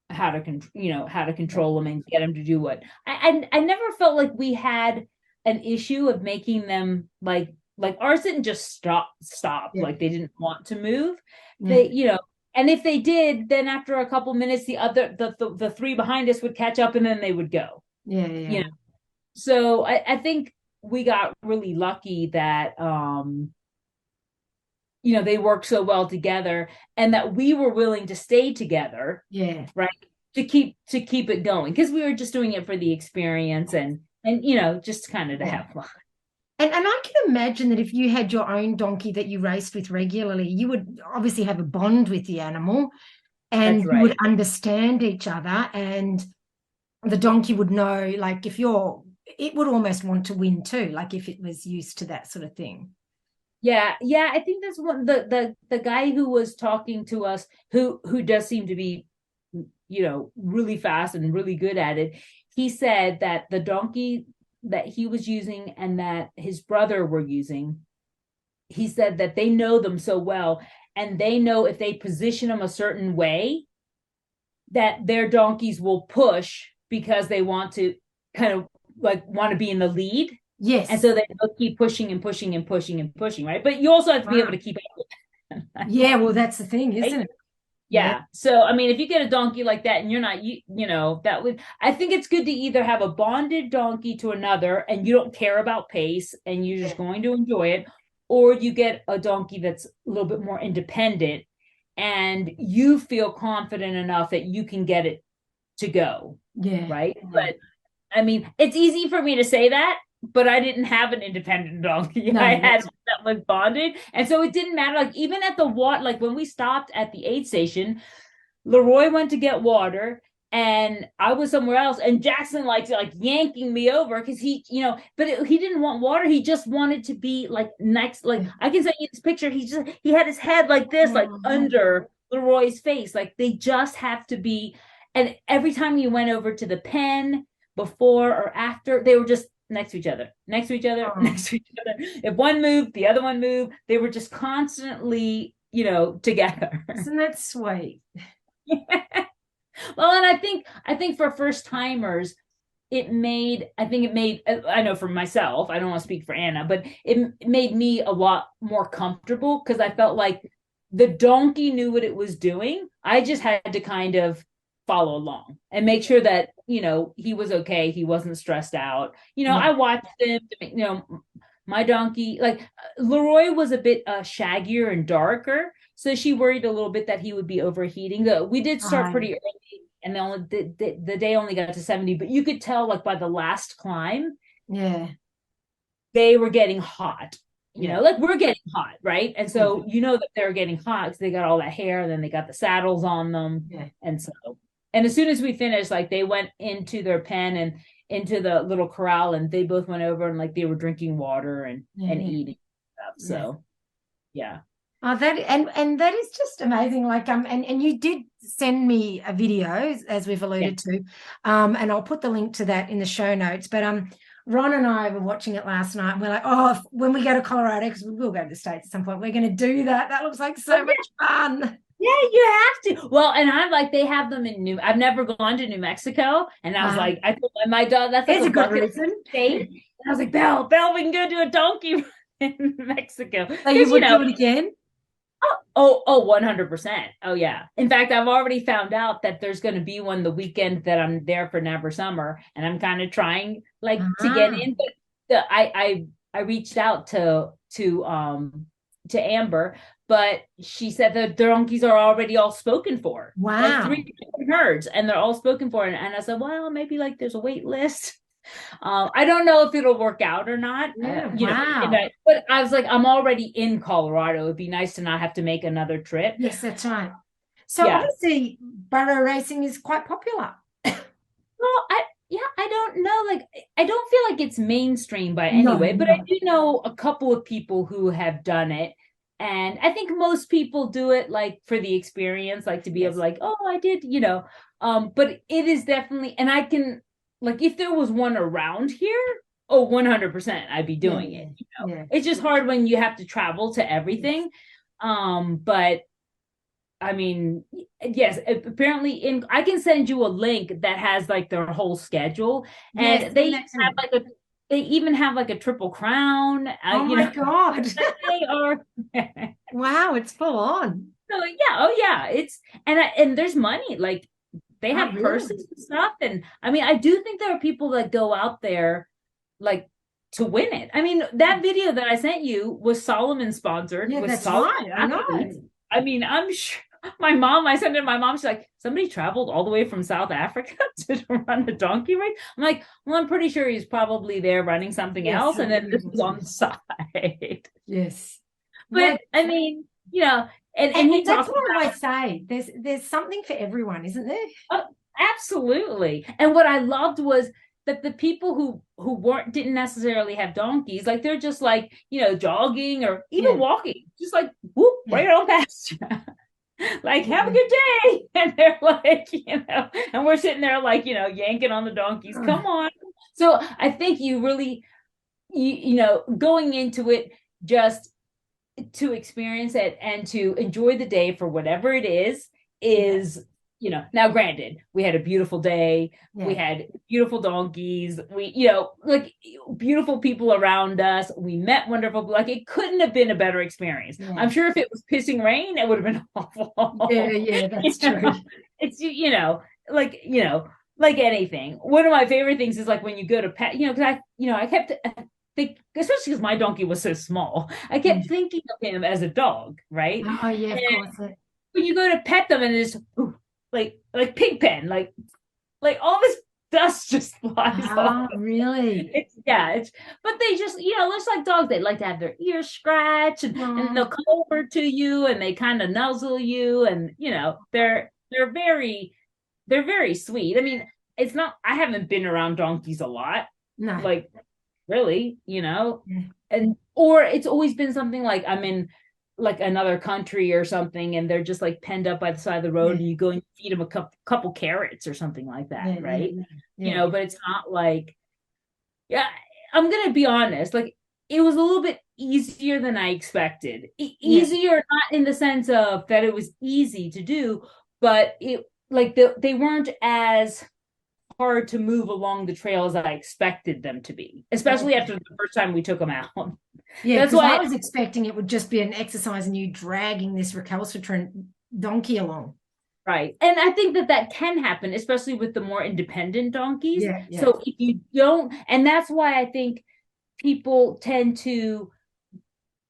how to control them and get them to do what. I never felt like we had an issue of making them like like ours didn't just stop, Yeah. like they didn't want to move. Yeah. They, and if they did, then after a couple minutes, the three behind us would catch up and then they would go. Yeah. You Yeah. know, so I think we got really lucky that they worked so well together and that we were willing to stay together, Yeah. right? To keep it going because we were just doing it for the experience and just kind of to have fun. And I can imagine that if you had your own donkey that you raced with regularly, you would obviously have a bond with the animal and That's you would right. understand each other, and the donkey would know, like, it would almost want to win too, like if it was used to that sort of thing. Yeah, yeah. I think that's what the guy who was talking to us, who does seem to be, really fast and really good at it. He said that the donkey that he was using and that his brother were using, he said that they know them so well, and they know if they position them a certain way, that their donkeys will push because they want to kind of like want to be in the lead. And Yes. so they'll keep pushing and pushing and pushing and pushing, right? But you also have to be able Wow. to keep up with them, Yeah, well, that's the thing, right? isn't it? Yeah. Yeah. So, I mean, if you get a donkey like that and you're not, that would, I think it's good to either have a bonded donkey to another and you don't care about pace and you're just going to enjoy it, or you get a donkey that's a little bit more independent and you feel confident enough that you can get it to go, Yeah. right? Yeah. But I mean, it's easy for me to say that, but I didn't have an independent donkey. No, I had one that was bonded. And so it didn't matter. Like even at the water, like when we stopped at the aid station, Leroy went to get water and I was somewhere else. And Jackson like yanking me over because he didn't want water. He just wanted to be like next. Like I can send you this picture. He had his head like this, like under Leroy's face. Like they just have to be. And every time you went over to the pen before or after, they were just next to each other, next to each other, next to each other. If one moved, the other one moved. They were just constantly, together. Isn't that sweet? Well, and I think for first timers, I know for myself, I don't want to speak for Anna, but it made me a lot more comfortable because I felt like the donkey knew what it was doing. I just had to kind of follow along and make sure that, he was okay. He wasn't stressed out. I watched him, my donkey, like Leroy was a bit shaggier and darker. So she worried a little bit that he would be overheating. We did start pretty early and the day only got to 70, but you could tell like by the last climb, Yeah. they were getting hot. Like we're getting hot, right? And so that they're getting hot because they got all that hair, and then they got the saddles on them. Yeah. And as soon as we finished, like they went into their pen and into the little corral, and they both went over and like they were drinking water and eating stuff. So yeah. Oh, that is just amazing. Like and you did send me a video, as we've alluded to, and I'll put the link to that in the show notes. But Ron and I were watching it last night, and we're like, oh, when we go to Colorado, because we will go to the States at some point, we're going to do that. That looks like so much fun. Yeah, you have to. Well, and I'm like, they have them in I've never gone to New Mexico, and I was like, I told my dog that's like a good reason. State. And I was like, Belle, we can go do a donkey in Mexico. So you would do it again? Oh, 100%. Oh, yeah. In fact, I've already found out that there's going to be one the weekend that I'm there for Never Summer, and I'm kind of trying to get in. But I reached out to Amber, but she said that the donkeys are already all spoken for. Wow. Like 3 different herds, and they're all spoken for. And I said, well, maybe like there's a wait list. I don't know if it'll work out or not. Wow. But I was like, I'm already in Colorado. It'd be nice to not have to make another trip. Yes, that's right. So obviously, burro racing is quite popular. Well, I don't know. Like, I don't feel like it's mainstream by any way, but I do know a couple of people who have done it. And I think most people do it like for the experience, like to be able to like, oh, I did, but it is definitely, and I can, like, if there was one around here, 100%, I'd be doing it. It's just hard when you have to travel to everything. But I mean, yes, apparently I can send you a link that has like their whole schedule, and they have like they even have like a triple crown. Oh my God. They are. Wow, it's full on. So yeah, oh yeah, it's and there's money. Like they Oh, have really? purses and stuff. And I mean, I do think there are people that go out there like to win it. I mean, that video that I sent you was Solomon sponsored, Yeah, with that's Solomon right. I athletes. know. I mean, I'm sure I sent it to my mom. She's like, somebody traveled all the way from South Africa to run the donkey race. I'm like, well, I'm pretty sure he's probably there running something Yes, else. And then this is on the side. yes. But Well, I mean, and he that's talks what I about, always say. There's something for everyone, isn't there? oh, absolutely. And what I loved was that the people who didn't necessarily have donkeys, like they're just like, jogging or even walking, just like whoop, right on past you. Like, have a good day. And they're like, and we're sitting there like, yanking on the donkeys. Come on. So I think you really, going into it just to experience it and to enjoy the day for whatever it is, now granted, we had a beautiful day. Yeah. We had beautiful donkeys. We, like beautiful people around us. We met wonderful, like it couldn't have been a better experience. Yeah. I'm sure if it was pissing rain, it would have been awful. Yeah, that's true. It's, like anything. One of my favorite things is like when you go to pet, because I kept especially because my donkey was so small, I kept thinking of him as a dog, right? Oh yeah, of course. When you go to pet them and it's like pig pen, like all this dust just flies off. Really? But they just, it's like dogs. They like to have their ears scratched and they'll come over to you and they kind of nuzzle you and they're very sweet. I mean, it's not, I haven't been around donkeys a lot. No. Like really, or it's always been something like I'm in like another country or something and they're just like penned up by the side of the road and you go and feed them a couple carrots or something like that, right? But it's not like, I'm gonna be honest, like it was a little bit easier than I expected. Easier not in the sense of that it was easy to do, but it like they weren't as hard to move along the trail as I expected them to be, especially after the first time we took them out. Yeah, that's why I was expecting it would just be an exercise and you dragging this recalcitrant donkey along. Right. And I think that can happen, especially with the more independent donkeys. Yeah. So if you don't, and that's why I think people tend to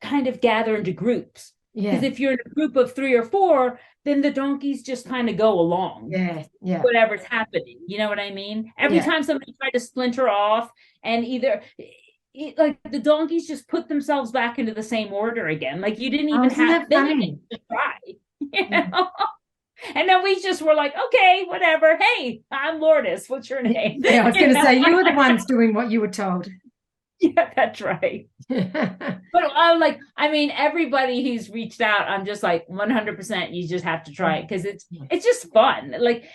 kind of gather into groups. Because if you're in a group of 3 or 4, then the donkeys just kind of go along. Yeah. Whatever's happening. You know what I mean? Every time somebody tried to splinter off and either like the donkeys just put themselves back into the same order again. Like you didn't even have to try. And then we just were like, okay, whatever. Hey, I'm Lourdes. What's your name? Yeah, I was going to say you were the ones doing what you were told. Yeah, that's right. But I'm like, I mean, everybody who's reached out, I'm just like 100%. You just have to try it because it's just fun. Like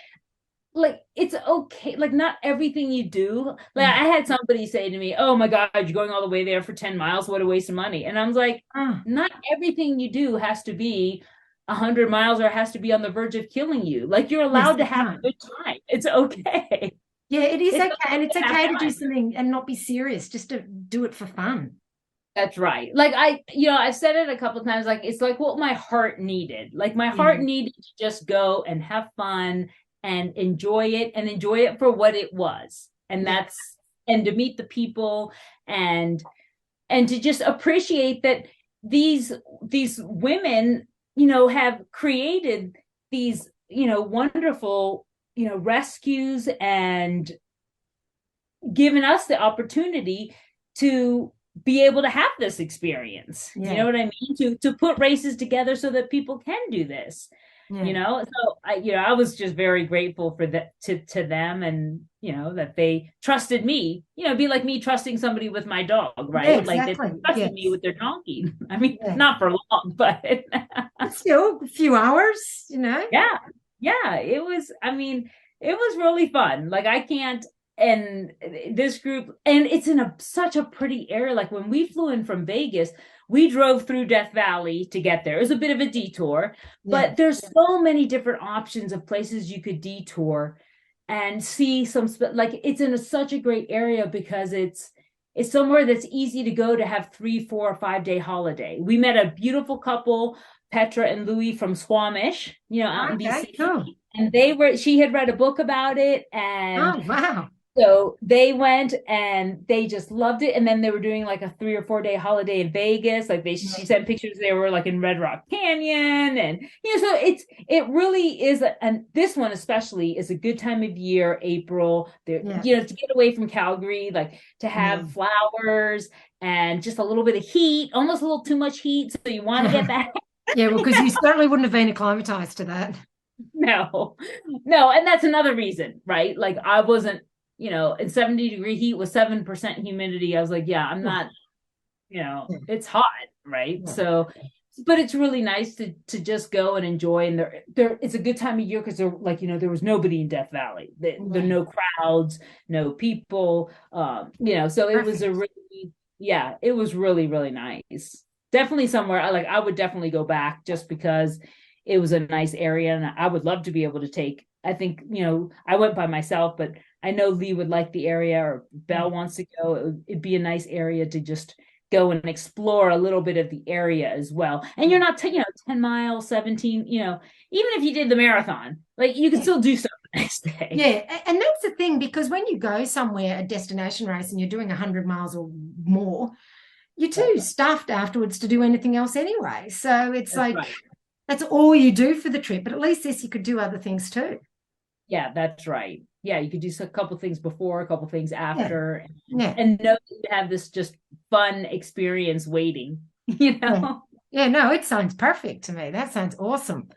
it's okay. Like not everything you do. Like I had somebody say to me, "Oh my God, you're going all the way there for 10 miles. What a waste of money." And I was like, not everything you do has to be 100 miles or has to be on the verge of killing you. Like you're allowed to have a good time. It's okay. Yeah, it is okay. And it's okay to do something and not be serious, just to do it for fun. That's right. Like I've said it a couple of times, like it's like what my heart needed. Like my heart needed to just go and have fun and enjoy it for what it was. And and to meet the people and to just appreciate that these women, have created these, wonderful, rescues and given us the opportunity to be able to have this experience. You know what I mean? To put races together so that people can do this. So I was just very grateful for that to them and that they trusted me, be like me trusting somebody with my dog, right? Like they trusted me with their donkey. I mean, not for long, but still a few hours, it was, it was really fun. Like I can't, and this group, and it's in such a pretty area. Like when we flew in from Vegas, we drove through Death Valley to get there. It was a bit of a detour, but there's so many different options of places you could detour and see some, like it's in such a great area because it's it's somewhere that's easy to go to have 3, 4, or 5 day holiday. We met a beautiful couple, Petra and Louis from Squamish, out in Okay, BC. cool. And she had read a book about it, and Oh, wow. so they went and they just loved it. And then they were doing like a 3 or 4 day holiday in Vegas. Like she sent pictures. They were like in Red Rock Canyon, and so it really is. And this one especially is a good time of year, April. There, to get away from Calgary, like to have flowers and just a little bit of heat, almost a little too much heat. So you want to get that. Yeah, well, because you certainly wouldn't have been acclimatized to that. No, and that's another reason, right? Like I wasn't. In 70-degree heat with 7% humidity, I was like, yeah, I'm not, it's hot, right? Yeah. So, but it's really nice to just go and enjoy. And it's a good time of year because there was nobody in Death Valley. There were no crowds, no people, so it was it was really, really nice. Definitely somewhere I would definitely go back just because it was a nice area, and I would love to be able to take. I think, I went by myself, but I know Lee would like the area, or Belle wants to go. It'd be a nice area to just go and explore a little bit of the area as well. And you're not, 10 miles, 17, even if you did the marathon, like you can still do something the next day. Yeah. And that's the thing, because when you go somewhere, a destination race, and you're doing 100 miles or more, you're too stuffed afterwards to do anything else anyway. So it's that's all you do for the trip. But at least you could do other things too. Yeah, that's right. Yeah, you could do a couple things before, a couple things after, and know that you have this just fun experience waiting, Yeah, no, it sounds perfect to me. That sounds awesome.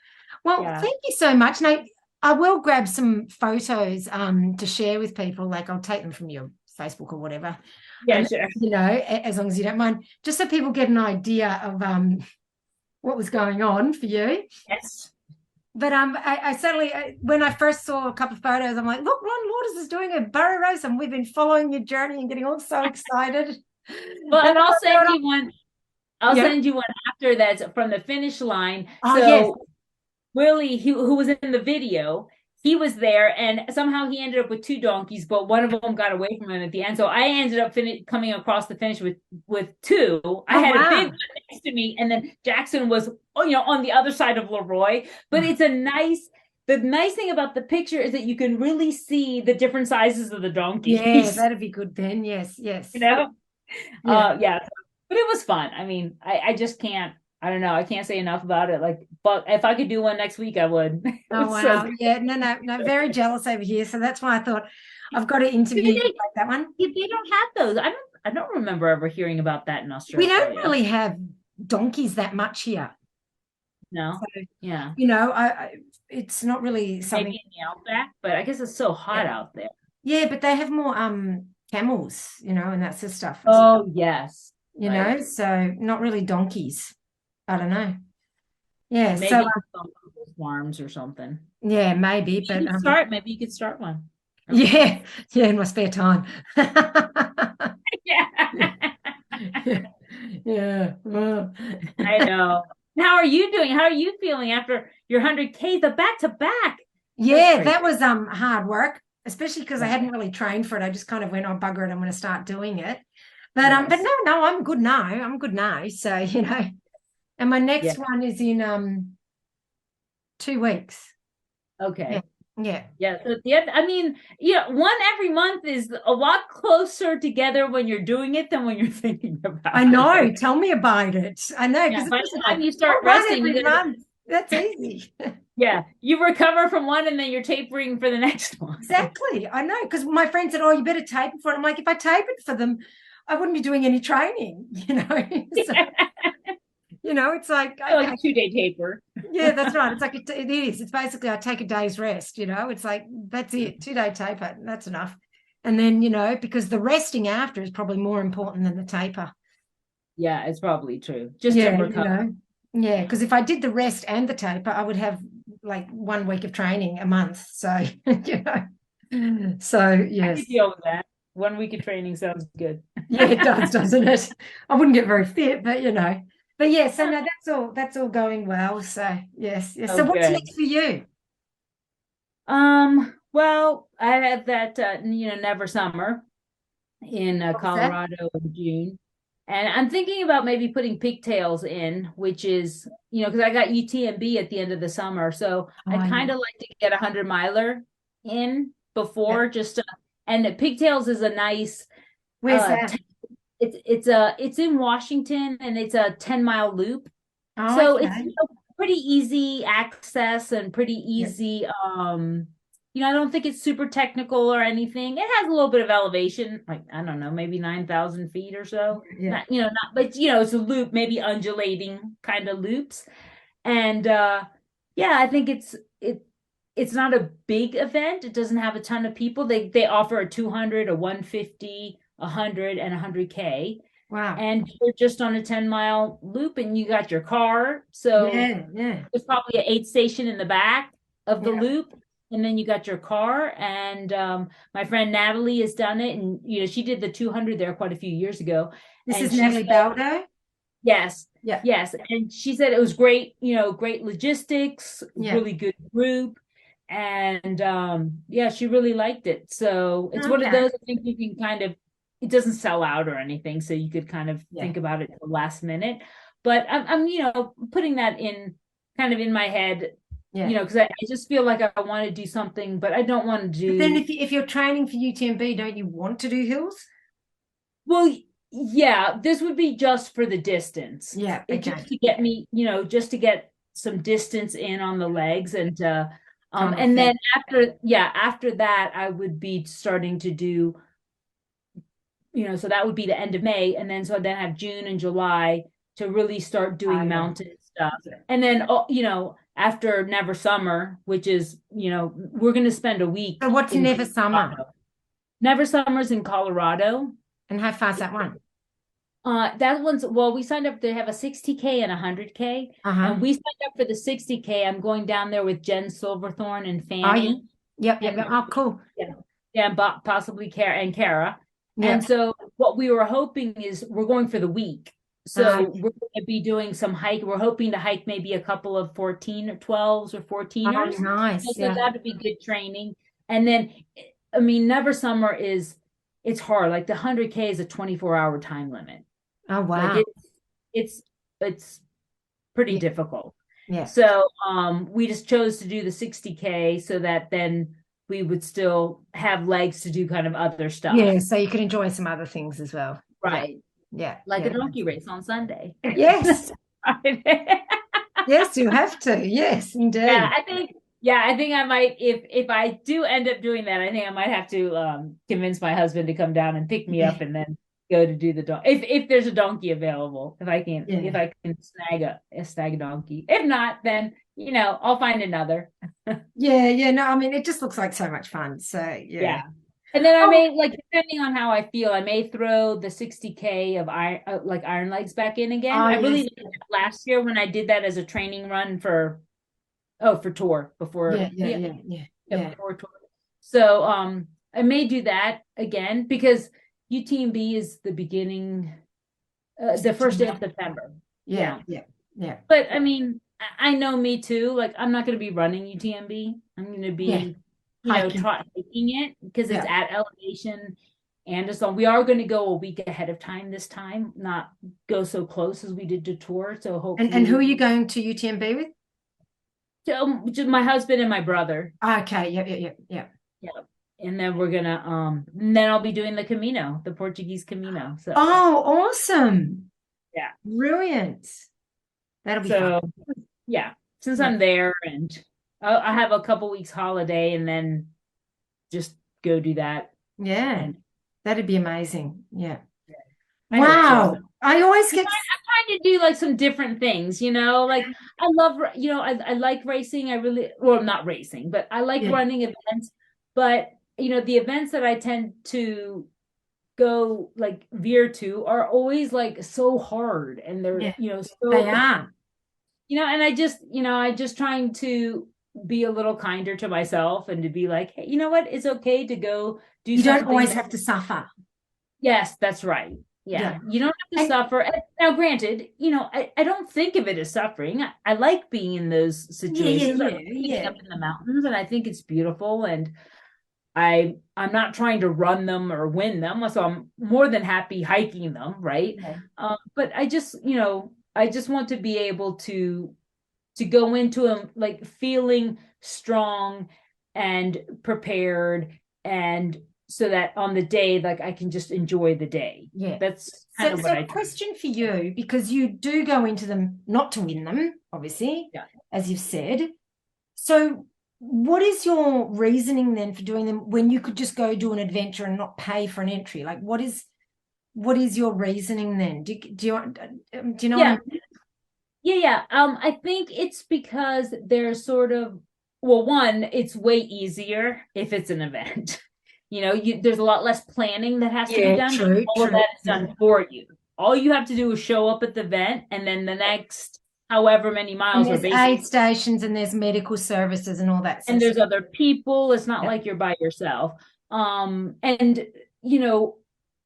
Well, thank you so much. Now, I will grab some photos to share with people. Like I'll take them from your Facebook or whatever. Yeah, sure. As long as you don't mind, just so people get an idea of what was going on for you. Yes. But I certainly, when I first saw a couple of photos, I'm like, look, Ron Lourdes is doing a Burro race, and we've been following your journey and getting all so excited. Well, and I'll send you one. I'll send you one after that's from the finish line. Oh, yes. Willie, who was in the video, he was there, and somehow he ended up with 2 donkeys, but one of them got away from him at the end. So I ended up coming across the finish with 2. I had a big one next to me, and then Jackson was, on the other side of Leroy. But it's the nice thing about the picture is that you can really see the different sizes of the donkeys. Yeah, that'd be good then. Yes. But it was fun. I mean, I just can't. I don't know. I can't say enough about it. Like, but if I could do one next week, I would. Oh, wow. Yeah, no, very jealous over here. So that's why I thought I've got to interview you like that one. They don't have those. I don't remember ever hearing about that in Australia. We don't really have donkeys that much here. No. So, yeah. It's not really something. Maybe in the outback, but I guess it's so hot out there. Yeah, but they have more camels, and that sort of stuff. Oh, yes. So not really donkeys. I don't know. Yeah, maybe so farms or something. Yeah, maybe. But maybe you could start one. Yeah, in my spare time. Yeah. Well. I know. How are you doing? How are you feeling after your 100K, the back-to-back? Yeah, that was hard work, especially because I hadn't really trained for it. I just kind of went, oh, bugger it, I'm going to start doing it. But but no, I'm good now. So, and my next one is in 2 weeks. Okay. Yeah. So one every month is a lot closer together when you're doing it than when you're thinking about it. I know. Tell me about it. I know. Because by the time you start resting, that's easy. Yeah. You recover from one and then you're tapering for the next one. Exactly. I know. Because my friend said, oh, you better taper for it. I'm like, if I tapered for them, I wouldn't be doing any training, So, it's like a 2-day taper. Yeah, that's right. It's like it is. It's basically I take a day's rest. It's like that's it. 2-day taper. That's enough. And then because the resting after is probably more important than the taper. Yeah, it's probably true. Just to recover. Yeah, because if I did the rest and the taper, I would have like 1 week of training a month. So So yes, I can deal with that. 1 week of training sounds good. Yeah, it does, doesn't it? I wouldn't get very fit, but But yeah, so no, that's all going well. So yes. So what's next for you? Well, I have that Never Summer. in What was that? Colorado in June. And I'm thinking about maybe putting pigtails in, which is, because I got UTMB at the end of the summer. So I'd Oh, kind yeah. of like to get a 100 miler in Yeah. before and the pigtails is a nice, Where's uh, that? it's in Washington and it's a 10-mile loop. Oh, So it's, okay. pretty easy access and pretty Yeah. easy. I don't think it's super technical or anything. It has a little bit of elevation, like I don't know, maybe 9,000 feet or so. Yeah. Not, but it's a loop, maybe undulating kind of loops. And yeah, I think it's not a big event. It doesn't have a ton of people. They offer a 200, a 150, 100, and 100K. Wow. And you're just on a 10-mile loop and you got your car. So Yeah. Yeah. there's probably an aid station in the back of the Yeah. loop. And then you got your car. And my friend Natalie has done it. And, she did the 200 there quite a few years ago. This And is she Natalie said, Baldo. yes, Yeah. yes. And she said it was great, great logistics, Yeah. really good group. And yeah, she really liked it. So it's one of Okay. those, I think you can kind of, it doesn't sell out or anything. So you could kind of Yeah. think about it at the last minute. But I'm putting that in kind of in my head, Yeah. because I just feel like I want to do something, but I don't want to But then do, if you're training for UTMB, don't you want to do hills? well, yeah, this would be just for the distance. Yeah. It Okay. just to get me, just to get some distance in on the legs Kind of and then thing. after that I would be starting to do, so that would be the end of May, and then so then have June and July to really start Oh, doing yeah. mountain stuff. Yeah. And then after Never Summer, which is, we're going to spend a week So what's in Never Summer? Colorado. Never Summer's in Colorado. And how far's that one? That one's, well, we signed up. They have a 60K and 100K, Uh-huh. and we signed up for the 60K. I'm going down there with Jen Silverthorne and Oh, yeah. Fanny, Yep. Yep. and Yep. Oh, cool. and possibly Kara. Yeah. And so what we were hoping is we're going for the week. So Uh, we're going to be doing some hike. We're hoping to hike maybe a couple of 14 or 12s or oh, 14ers. nice. So Yeah. that would be good training. And then, I mean, Never Summer it's hard. Like the 100K is a 24-hour time limit. Oh, Like wow. it's pretty Yeah. difficult. Yeah. So we just chose to do the 60K so that then we would still have legs to do kind of other stuff. Yeah. So you could enjoy some other things as well. Right. Yeah. Like Yeah. a donkey race on Sunday. Yes. Yes, you have to. Yes, indeed. I think I might, if I do end up doing that, I think I might have to convince my husband to come down and pick me up and then go to do the donkey. If there's a donkey available, if I can snag a donkey. If not, then I'll find another. Yeah. No, I mean, it just looks like so much fun. So Yeah. And then I may, like, depending on how I feel, I may throw the 60K of Iron Legs back in again. Oh, I really yes. did that last year when I did that as a training run for tour before. Before tour. So I may do that again because UTMB is the beginning, the first day of September. Yeah. But I mean, I know me too. Like, I'm not going to be running UTMB. I'm going to be, hiking it because it's at elevation. And so we are going to go a week ahead of time this time, not go so close as we did to tour. So hopefully. And who are you going to UTMB with? Just my husband and my brother. Okay. Yeah. And then we're gonna and then I'll be doing the Camino, the Portuguese Camino. So awesome. Yeah. Brilliant. That'll be fun. Yeah. Since I'm there and I have a couple weeks holiday and then just go do that. Yeah. That'd be amazing. Yeah. Wow. I always get I'm trying to do like some different things, like I love, I like racing. Not racing, but I like running events, but the events that I tend to go like veer to are always like so hard and they're, so they are. And I just trying to be a little kinder to myself and to be like, hey, you know what? It's okay to go do you something. Don't always have to suffer. Yes, that's right. Yeah. You don't have to suffer. Now, granted, I don't think of it as suffering. I like being in those situations. Up in the mountains, and I think it's beautiful. And I'm not trying to run them or win them, so I'm more than happy hiking them, right? Yeah. But I just, I just want to be able to go into them like feeling strong and prepared, and so that on the day, like I can just enjoy the day. Yeah. That's kind of what I do. Question for you, because you do go into them not to win them, obviously, Yeah. as you've said. So what is your reasoning then for doing them when you could just go do an adventure and not pay for an entry? Like what is your reasoning then? Do you know what I mean? Yeah. I think it's because they're sort of, well, one, it's way easier if it's an event. There's a lot less planning that has to be done. True, All of that is done for you. All you have to do is show up at the event, and then the next however many miles and there's aid stations and there's medical services and all that. And there's other people. It's not like you're by yourself. And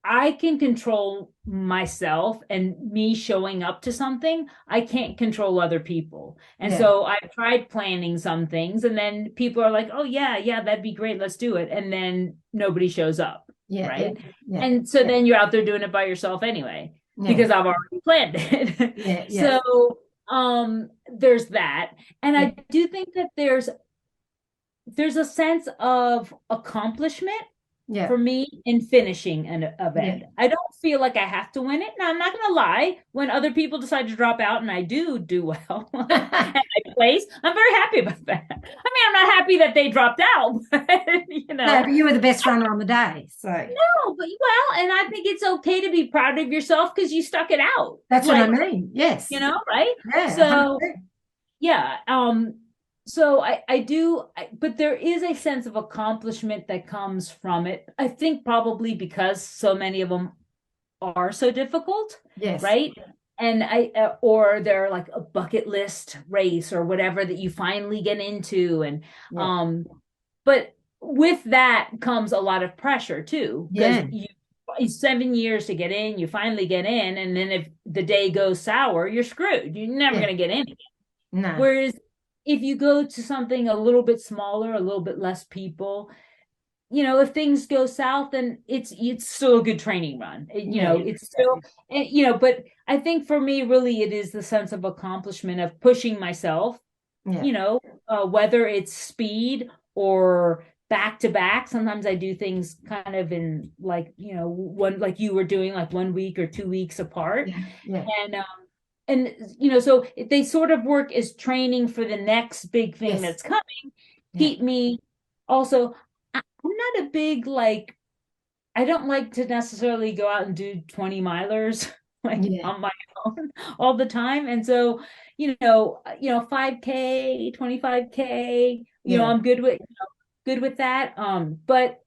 I can control myself, and me showing up to something, I can't control other people. And so I've tried planning some things, and then people are like, oh yeah, that'd be great, let's do it. And then nobody shows up. Right. And so then you're out there doing it by yourself anyway, because I've already planned it. So there's that. And I do think that there's a sense of accomplishment for me in finishing an event. I don't feel like I have to win it. Now, I'm not going to lie. When other people decide to drop out and I do well and I place, I'm very happy about that. I mean, I'm not happy that they dropped out, but, No, but you were the best runner on the day. So no, but and I think it's okay to be proud of yourself because you stuck it out. That's what I mean. Yes. Right? Yeah. So 100%. Yeah. So I do, but there is a sense of accomplishment that comes from it. I think probably because so many of them are so difficult. Yes. Right. And or they're like a bucket list race or whatever that you finally get into. And, but with that comes a lot of pressure too. Because it's 7 years to get in, you finally get in. And then if the day goes sour, you're screwed. You're never going to get in again. No. Whereas if you go to something a little bit smaller, a little bit less people, if things go south, then it's still a good training run. It's still, but I think for me, really, it is the sense of accomplishment of pushing myself, whether it's speed or back to back. Sometimes I do things kind of in like, one, like you were doing, like 1 week or 2 weeks apart. And so they sort of work as training for the next big thing that's coming. Keep me also, I'm not a big, like, I don't like to necessarily go out and do 20 milers on my own all the time. And so, 5K, 25K, I'm good with that. But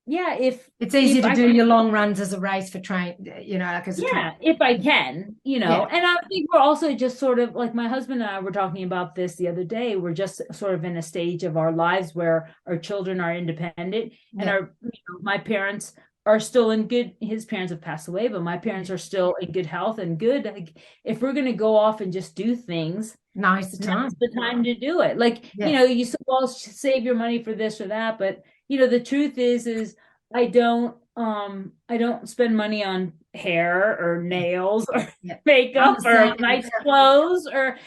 yeah, if it's easy to do your long runs as a race for train, like as a train. If I can, and I think we're also just sort of like my husband and I were talking about this the other day. We're just sort of in a stage of our lives where our children are independent and my parents are still in good, his parents have passed away, but my parents are still in good health and good. Like if we're going to go off and just do things, now's the time to do it. Like, you save your money for this or that, but the truth is I don't spend money on hair or nails or makeup or nice clothes or,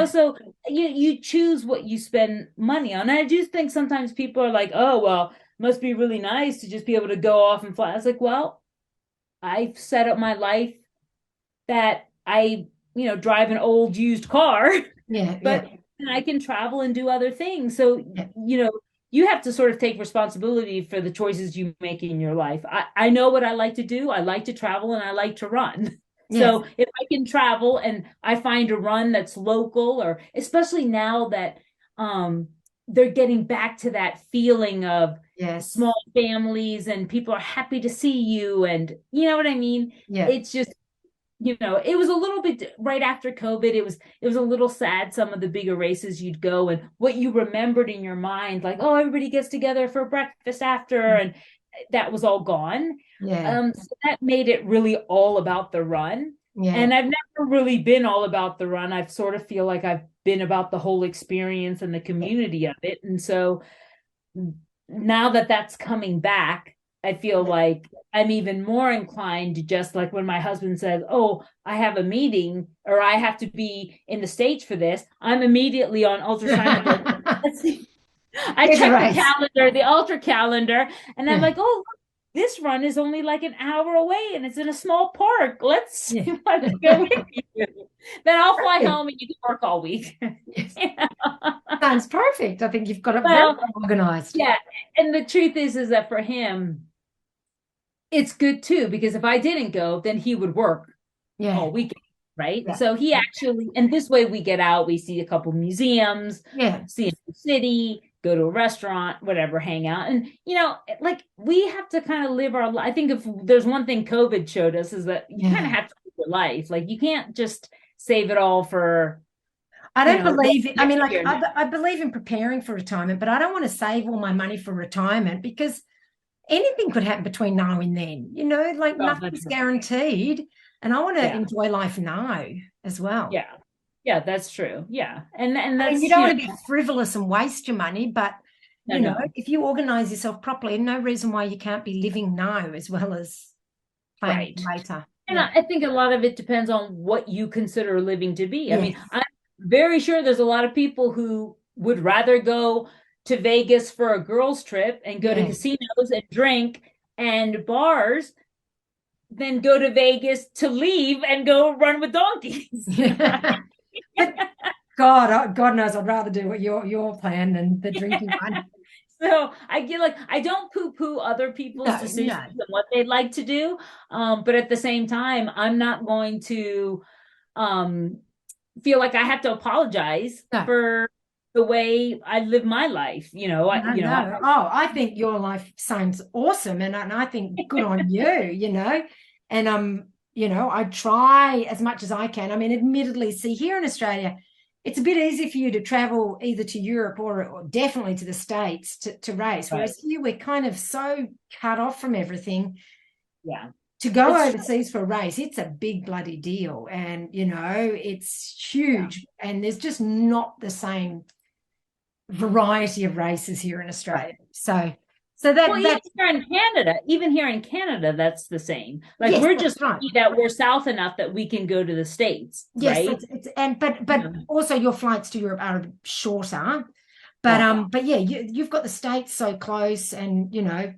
so you choose what you spend money on. And I do think sometimes people are like, oh, well, must be really nice to just be able to go off and fly. I was like, well, I've set up my life that I, drive an old used car, but I can travel and do other things. So, you have to sort of take responsibility for the choices you make in your life. I know what I like to do. I like to travel and I like to run. So if I can travel and I find a run that's local, or especially now that they're getting back to that feeling of small families and people are happy to see you. And you know what I mean? It's just, it was a little bit right after COVID. It was a little sad. Some of the bigger races you'd go and what you remembered in your mind, like, oh, everybody gets together for breakfast after, and that was all gone. So that made it really all about the run. And I've never really been all about the run. I sort of feel like I've been about the whole experience and the community of it. And so now that that's coming back, I feel like I'm even more inclined to, just like when my husband says, "Oh, I have a meeting or I have to be in the States for this," I'm immediately on ultrasound. Like, let's see. I check the calendar, the ultra calendar, and I'm like, "Oh, this run is only like an hour away and it's in a small park. Let's go with you." Then I'll fly home and you can work all week. Sounds perfect. I think you've got it very organized. Yeah. And the truth is that for him, it's good too, because if I didn't go, then he would work all weekend, right? Yeah. So he actually, and this way we get out, we see a couple museums, see a new city, go to a restaurant, whatever, hang out. And, you know, like we have to kind of live our life. I think if there's one thing COVID showed us is that you kind of have to live your life. Like you can't just save it all for, I don't believe it. I mean, like I believe in preparing for retirement, but I don't want to save all my money for retirement because anything could happen between now and then, you know, like nothing's guaranteed. And I want to enjoy life now as well. Yeah. Yeah, that's true. Yeah. And that's, I mean, you don't want to be frivolous and waste your money, but you know, if you organize yourself properly, no reason why you can't be living now as well as planning later. And I think a lot of it depends on what you consider living to be. I mean, I'm very sure there's a lot of people who would rather go to Vegas for a girls' trip and go to casinos and drink and bars than go to Vegas to leave and go run with donkeys. God knows I'd rather do what your plan than the drinking one. So I get like, I don't poo-poo other people's decisions and what they'd like to do. But at the same time, I'm not going to feel like I have to apologize for the way I live my life. You know, I think your life sounds awesome. And I think good on you, you know, and you know, I try as much as I can. I mean, admittedly, see, here in Australia, it's a bit easy for you to travel either to Europe or definitely to the States to race. Whereas here we're kind of so cut off from everything. Yeah. To go overseas for a race, it's a big bloody deal. And, you know, it's huge. Yeah. And there's just not the same variety of races here in Australia. So that even here in Canada, that's the same. Like we're just lucky that we're south enough that we can go to the States, right? But also your flights to Europe are shorter. But yeah, you've got the States so close, and you know,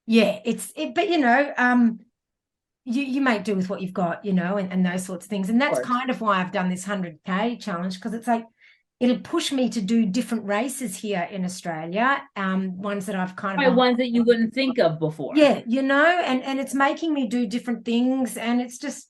but you know, you make do with what you've got, you know, and those sorts of things. And that's kind of why I've done this 100K challenge, because it's like it'll push me to do different races here in Australia, ones that I've kind of ones that you wouldn't think of before. Yeah, you know, and it's making me do different things, and it's just,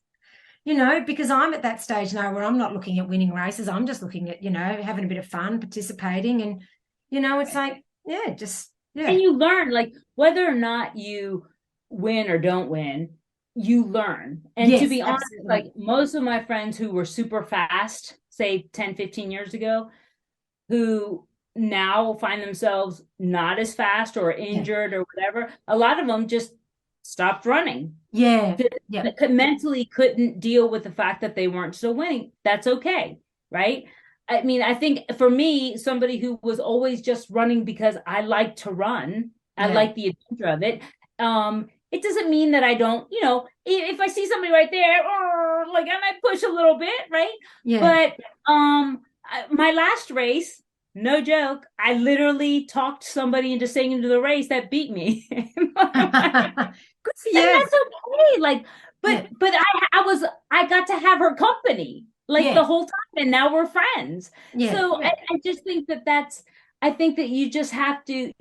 you know, because I'm at that stage now where I'm not looking at winning races. I'm just looking at, you know, having a bit of fun, participating, and you know, it's like, And you learn, like, whether or not you win or don't win, you learn. And to be honest, like most of my friends who were super fast, say 10, 15 years ago, who now find themselves not as fast or injured or whatever, a lot of them just stopped running. Mentally couldn't deal with the fact that they weren't still winning. That's okay, right? I mean, I think for me, somebody who was always just running because I like to run, I like the adventure of it. It doesn't mean that I don't, you know, if I see somebody right there, like I might push a little bit, right? But my last race, no joke, I literally talked somebody into staying into the race that beat me. Good for you. And that's okay. Like, but I got to have her company like the whole time, and now we're friends. So I just think I think that you just have to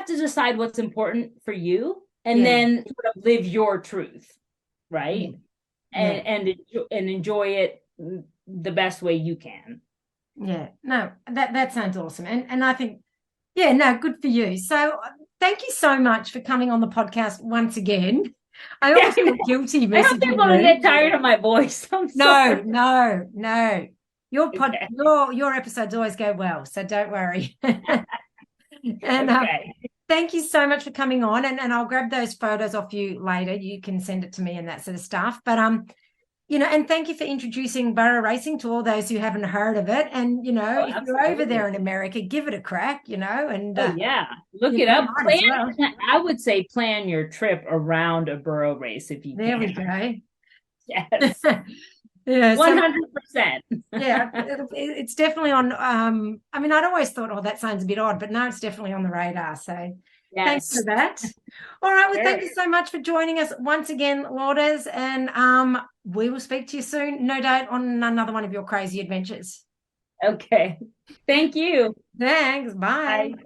decide what's important for you, and then sort of live your truth, right? And enjoy it the best way you can. Yeah, no, that sounds awesome. And I think, good for you. So thank you so much for coming on the podcast once again. I always feel guilty. I hope people don't get tired of my voice. No. Your episodes always go well, so don't worry. And thank you so much for coming on, and I'll grab those photos off you later. You can send it to me and that sort of stuff. But and thank you for introducing Burro racing to all those who haven't heard of it. And, Oh, if you're over absolutely. there in America, give it a crack, and, Oh yeah, look it up. might as well. I would say plan your trip around a burro race if you There we can. go. Yes, Yeah, so 100%. yeah, it's definitely on. I mean, I'd always thought, oh, that sounds a bit odd, but no, it's definitely on the radar. So thanks for Yes. that. All right, well, thank Sure. you so much for joining us once again, Lourdes, and we will speak to you soon, no doubt, on another one of your crazy adventures. Okay. Thank you. Thanks. Bye. Bye.